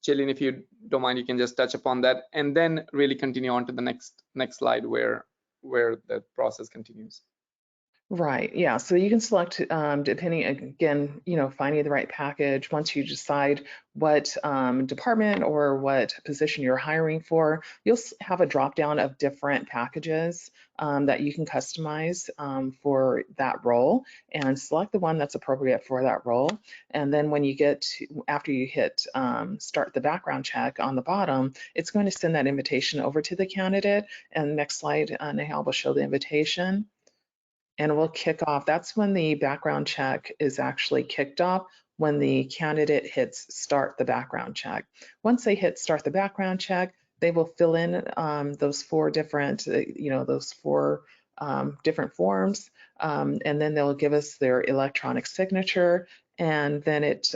Jaylene, if you don't mind, you can just touch upon that, and then really continue on to the next slide where the process continues. Right. Yeah. So you can select, depending, again, finding the right package. Once you decide what department or what position you're hiring for, you'll have a drop down of different packages that you can customize for that role, and select the one that's appropriate for that role. And then when you get to, after you hit start the background check on the bottom, it's going to send that invitation over to the candidate. And next slide, Nehal will show the invitation. And we'll kick off. That's when the background check is actually kicked off, when the candidate hits start the background check. Once they hit start the background check, they will fill in those four different, different forms, and then they'll give us their electronic signature, and then it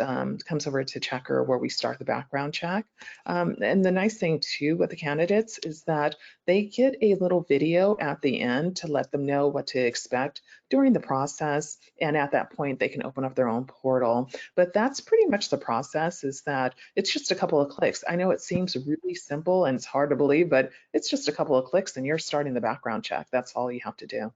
comes over to Checkr where we start the background check. And the nice thing too with the candidates is that they get a little video at the end to let them know what to expect during the process, and at that point they can open up their own portal. But that's pretty much the process, is that it's just a couple of clicks. I know it seems really simple and it's hard to believe, but it's just a couple of clicks and you're starting the background check. That's all you have to do.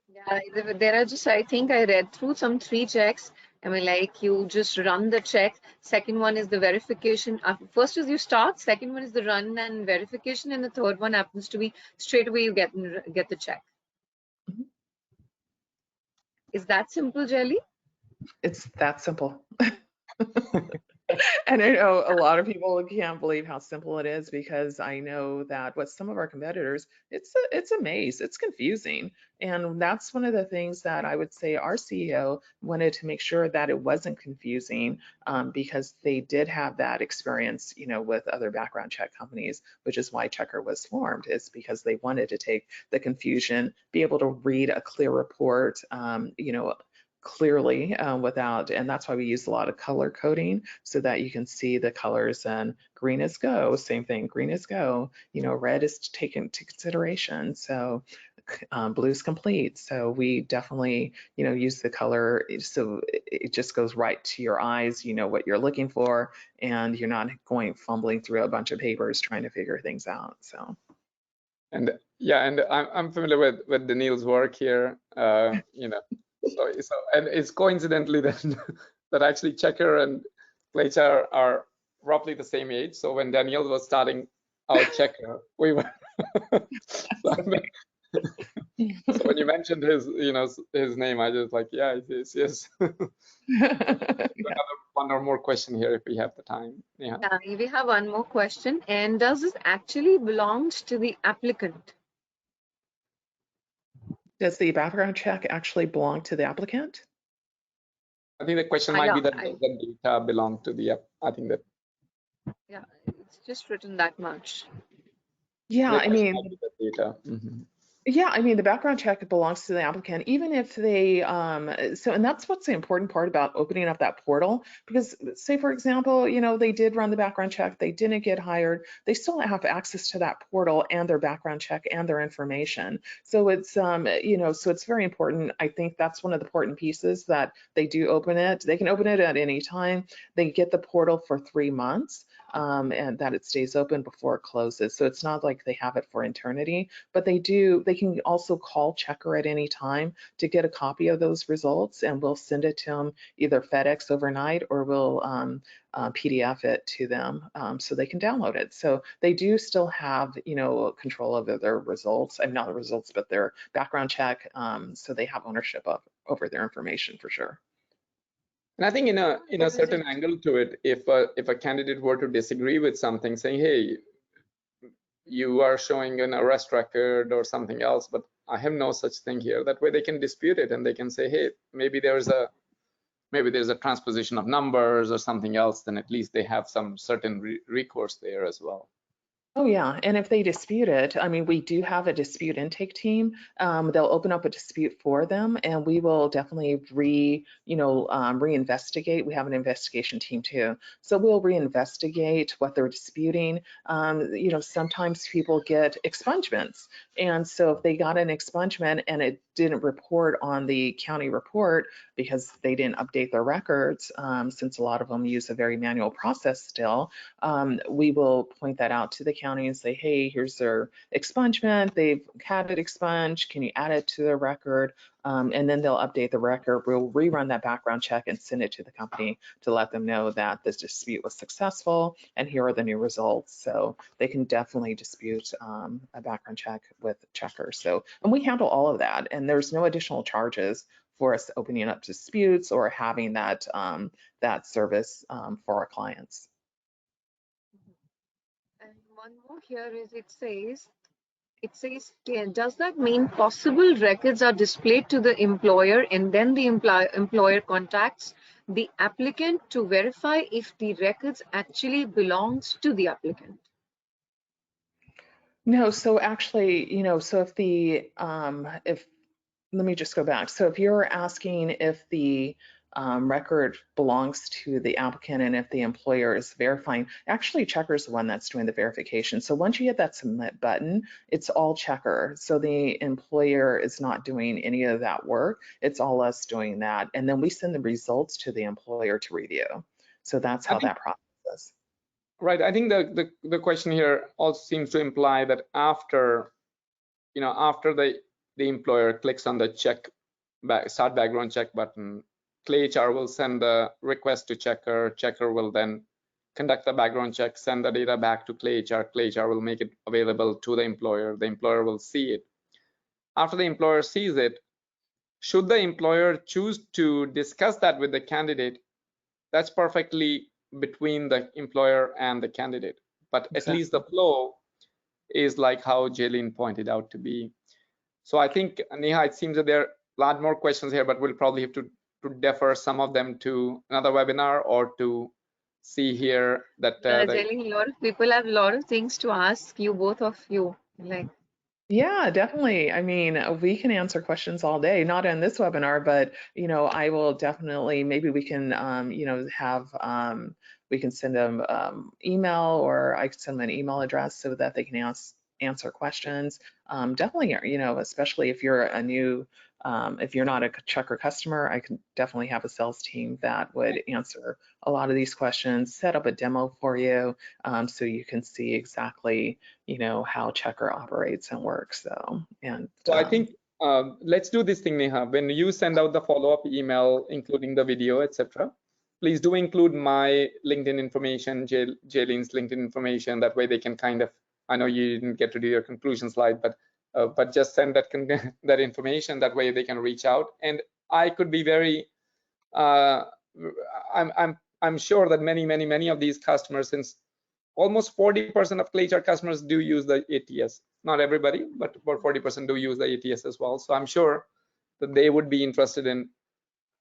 Yeah, there are just, I think I read through some 3 checks. I mean, like, you just run the check. Second one is the verification. First is you start. Second one is the run and verification, and the third one happens to be straight away you get the check. Mhm. Is that simple, Jelly? It's that simple. And I know a lot of people can't believe how simple it is, because I know that with some of our competitors, it's a maze, it's confusing. And that's one of the things that I would say our CEO wanted to make sure that it wasn't confusing, because they did have that experience, with other background check companies, which is why Checkr was formed, is because they wanted to take the confusion, be able to read a clear report, clearly and that's why we use a lot of color coding, so that you can see the colors. And green is go, same thing, green is go, red is taken into consideration, so blue is complete. So we definitely use the color so it just goes right to your eyes, what you're looking for, and you're not going fumbling through a bunch of papers trying to figure things out. So and yeah, and I'm familiar with Daniil's work here, So and it's coincidentally that actually Checkr and ClayHR are roughly the same age. So when Daniil was starting out Checkr, we were. So when you mentioned his name, I just like, yeah, it is, yes. Another one or more question here if we have the time. Yeah. We have one more question. And does this actually belongs to the applicant? Does the background check actually belong to the applicant? I think the question might be that does the data belong to the app? I think that. Yeah, it's just written that much. Yeah, I mean, the data. Mm-hmm. Yeah, I mean, the background check belongs to the applicant, even if they, and that's what's the important part about opening up that portal. Because say, for example, they did run the background check, they didn't get hired, they still have access to that portal and their background check and their information. So so it's very important. I think that's one of the important pieces that they do open it. They can open it at any time. They get the portal for 3 months. And that it stays open before it closes. So it's not like they have it for eternity, but they can also call Checkr at any time to get a copy of those results, and we'll send it to them either FedEx overnight, or we'll PDF it to them so they can download it. So they do still have, control over their results. I'm not the results, but their background check. So they have ownership over their information for sure. And I think in a certain angle to it, if a candidate were to disagree with something, saying, hey, you are showing an arrest record or something else, but I have no such thing here. That way they can dispute it, and they can say, hey, maybe there's a transposition of numbers or something else. Then at least they have some certain recourse there as well. Oh yeah, and if they dispute it, I mean, we do have a dispute intake team. They'll open up a dispute for them, and we will definitely reinvestigate. We have an investigation team too, so we'll reinvestigate what they're disputing. Sometimes people get expungements, and so if they got an expungement and it didn't report on the county report because they didn't update their records, since a lot of them use a very manual process still, we will point that out to the county and say, hey, here's their expungement. They've had it expunged. Can you add it to their record? And then they'll update the record. We'll rerun that background check and send it to the company to let them know that this dispute was successful and here are the new results. So they can definitely dispute a background check with Checkr. So, and we handle all of that, and there's no additional charges for us opening up disputes or having that service for our clients. And one more here is it says, does that mean possible records are displayed to the employer and then the employer contacts the applicant to verify if the records actually belongs to the applicant? No, so actually, so if let me just go back. So if you're asking if the record belongs to the applicant and if the employer is verifying, actually Checkr is the one that's doing the verification. So once you hit that submit button, it's all Checkr. So the employer is not doing any of that work. It's all us doing that. And then we send the results to the employer to review. So that's how that process is. Right. I think the question here also seems to imply that after the employer clicks on the start background check button, ClayHR will send the request to Checkr. Checkr will then conduct the background check, send the data back to ClayHR. ClayHR will make it available to the employer. The employer will see it. After the employer sees it, should the employer choose to discuss that with the candidate, that's perfectly between the employer and the candidate. But exactly. At least the flow is like how Jaylene pointed out to be. So I think, Neha, it seems that there are a lot more questions here, but we'll probably have to defer some of them to another webinar or to see here that Jaylene, a lot of people have a lot of things to ask you, both of you. Yeah, definitely. I mean, we can answer questions all day, not in this webinar, but, I will definitely, maybe we can, we can send them email, or I can send them an email address so that they can answer questions. Definitely, especially if you're a new, if you're not a Checkr customer, I can definitely have a sales team that would answer a lot of these questions, set up a demo for you so you can see exactly, how Checkr operates and works. So I think let's do this thing, Neha. When you send out the follow-up email, including the video, etc., please do include my LinkedIn information, Jaylene's LinkedIn information. That way they can kind of, I know you didn't get to do your conclusion slide, but just send that information. That way they can reach out. And I could be very, I'm sure that many of these customers, since almost 40% of ClayHR customers do use the ATS. Not everybody, but about 40% do use the ATS as well. So I'm sure that they would be interested in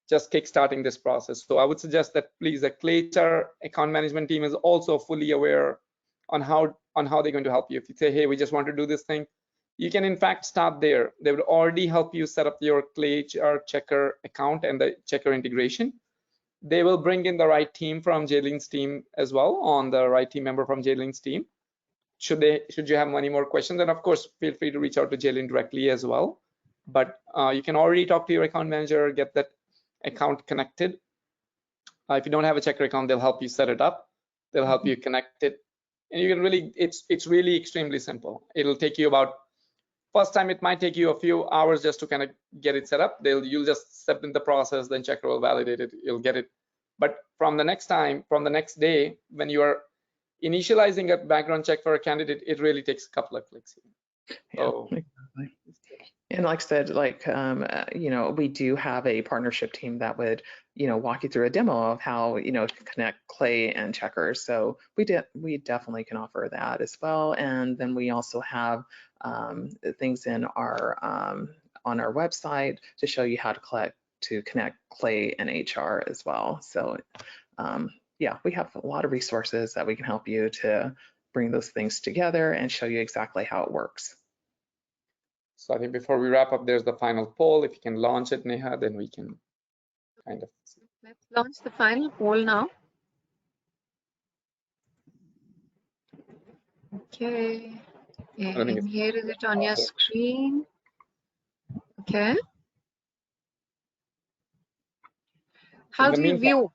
just kickstarting this process. So I would suggest that please, the ClayHR account management team is also fully aware on how they're going to help you. If you say, hey, we just want to do this thing, you can in fact start there. They would already help you set up your ClayHR Checkr account and the Checkr integration. They will bring in the right team from Jaylen's team as well, on the right team member from Jaylen's team. Should you have any more questions, then of course feel free to reach out to Jaylen directly as well. But you can already talk to your account manager, get that account connected. If you don't have a Checkr account, they'll help you set it up. They'll help you connect it, and you can really, it's really extremely simple. It'll take you about, first time it might take you a few hours just to kind of get it set up. You'll just step in the process, then Checkr will validate it, you'll get it. But from the next time, from the next day, when you are initializing a background check for a candidate, it really takes a couple of clicks. So, yeah, exactly. And like I said, like, you know, we do have a partnership team that would, you know, walk you through a demo of how, you know, to connect Clay and Checkr. So we definitely can offer that as well. And then we also have things in our on our website to show you how to connect Clay and HR as well. So yeah, we have a lot of resources that we can help you to bring those things together and show you exactly how it works. So I think before we wrap up, there's the final poll. If you can launch it, Neha, then we can kind of. Let's launch the final poll now. Okay, and here is it on your screen. Okay. How do you view?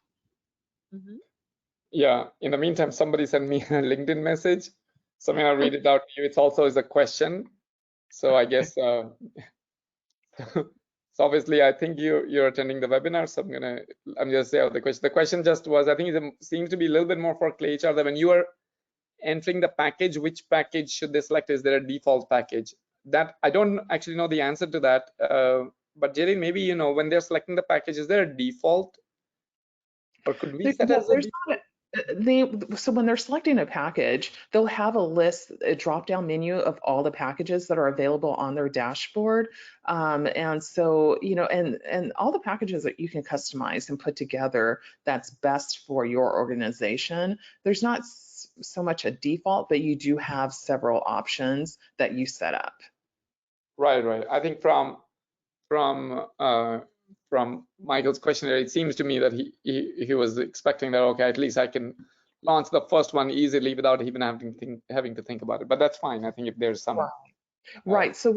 Yeah, in the meantime, somebody sent me a LinkedIn message. So I'm gonna read it out to you. It's also is a question. So I guess, so obviously I think you're attending the webinar. So I'm just saying the question. The question just was, I think it seems to be a little bit more for ClayHR, that when you are entering the package, which package should they select? Is there a default package? That I don't actually know the answer to that. But Jerry, maybe you know, when they're selecting the package, is there a default? Or could we set as a default? So when they're selecting a package, they'll have a drop-down menu of all the packages that are available on their dashboard. And so, you know, and all the packages that you can customize and put together that's best for your organization. There's not so much a default, but you do have several options that you set up. Right. I think from Michael's questionnaire, it seems to me that he was expecting that, okay, at least I can launch the first one easily without even having to think about it. But that's fine. I think if there's some. Right. So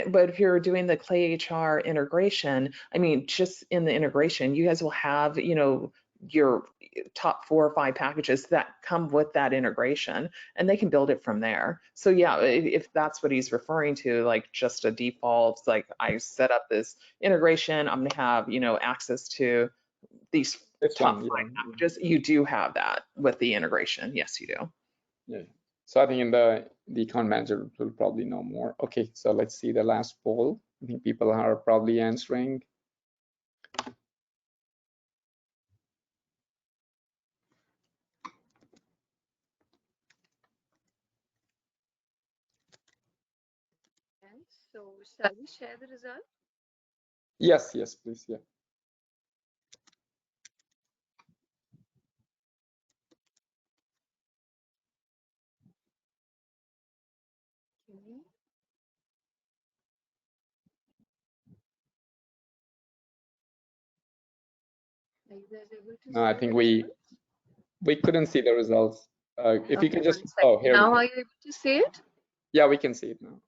but if you're doing the ClayHR integration, I mean, just in the integration, you guys will have, you know, your top 4 or 5 packages that come with that integration, and they can build it from there. So yeah, if that's what he's referring to, like just a default, like I set up this integration, I'm gonna have, you know, access to these top 5 packages. You do have that with the integration. Yes, you do. Yeah. So I think in the account manager will probably know more. Okay, so let's see the last poll. I think people are probably answering. So shall we share the result? Yes, please. Yeah. Are you guys able to No, I see think the we couldn't see the results. If okay, you can just, here. Now are you able to see it? Yeah, we can see it now.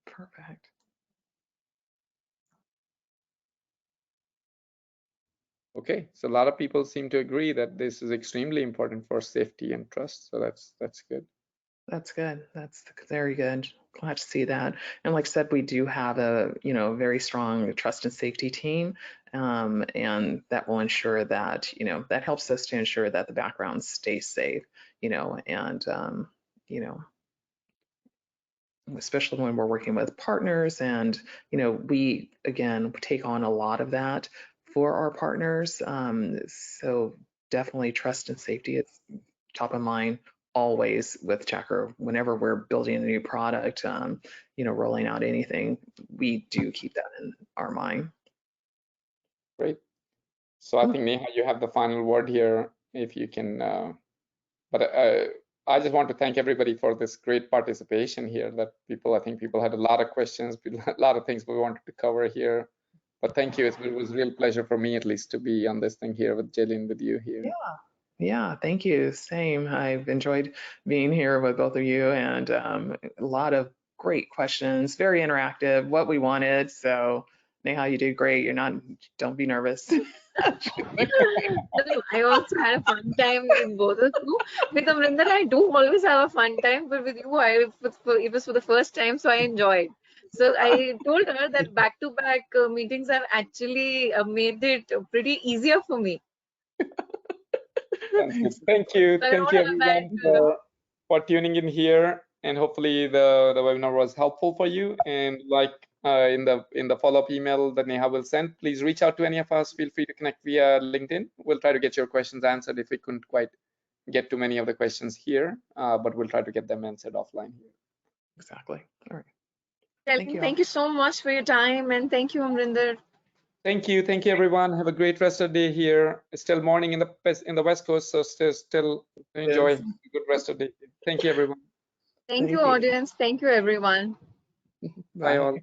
Perfect. Okay, so a lot of people seem to agree that this is extremely important for safety and trust. So that's good. That's good. That's very good. Glad to see that. And like I said, we do have a, you know, very strong trust and safety team, and that will ensure that, you know, that helps us to ensure that the background stays safe, you know, and, you know, especially when we're working with partners, and, you know, we, again, take on a lot of that for our partners. So definitely trust and safety is top of mind always with Checkr. Whenever we're building a new product, you know, rolling out anything, we do keep that in our mind. Great. So I think Neha, you have the final word here. If you can, I just want to thank everybody for this great participation here. I think people had a lot of questions, a lot of things we wanted to cover here. But thank you. It was a real pleasure for me, at least, to be on this thing here with Jillian, with you here. Yeah, thank you. Same. I've enjoyed being here with both of you, and a lot of great questions, very interactive, what we wanted. So Neha, you did great. Don't be nervous. I also had a fun time with both of you. With Amrinder, I do always have a fun time, but with you, it was for the first time, so I enjoyed. So I told her that back-to-back meetings have actually made it pretty easier for me. Thank you. So I Thank don't you, have a bad, everyone, for tuning in here. And hopefully the webinar was helpful for you. And like in the follow-up email that Neha will send, please reach out to any of us. Feel free to connect via LinkedIn. We'll try to get your questions answered if we couldn't quite get to many of the questions here, but we'll try to get them answered offline here. Exactly. All right. Thank you so much for your time, and thank you, Amrinder. Thank you, everyone. Have a great rest of the day here. It's still morning in the West Coast, so still enjoy a good rest of the day. Thank you, everyone. Thank you, audience. Thank you, everyone. Bye all.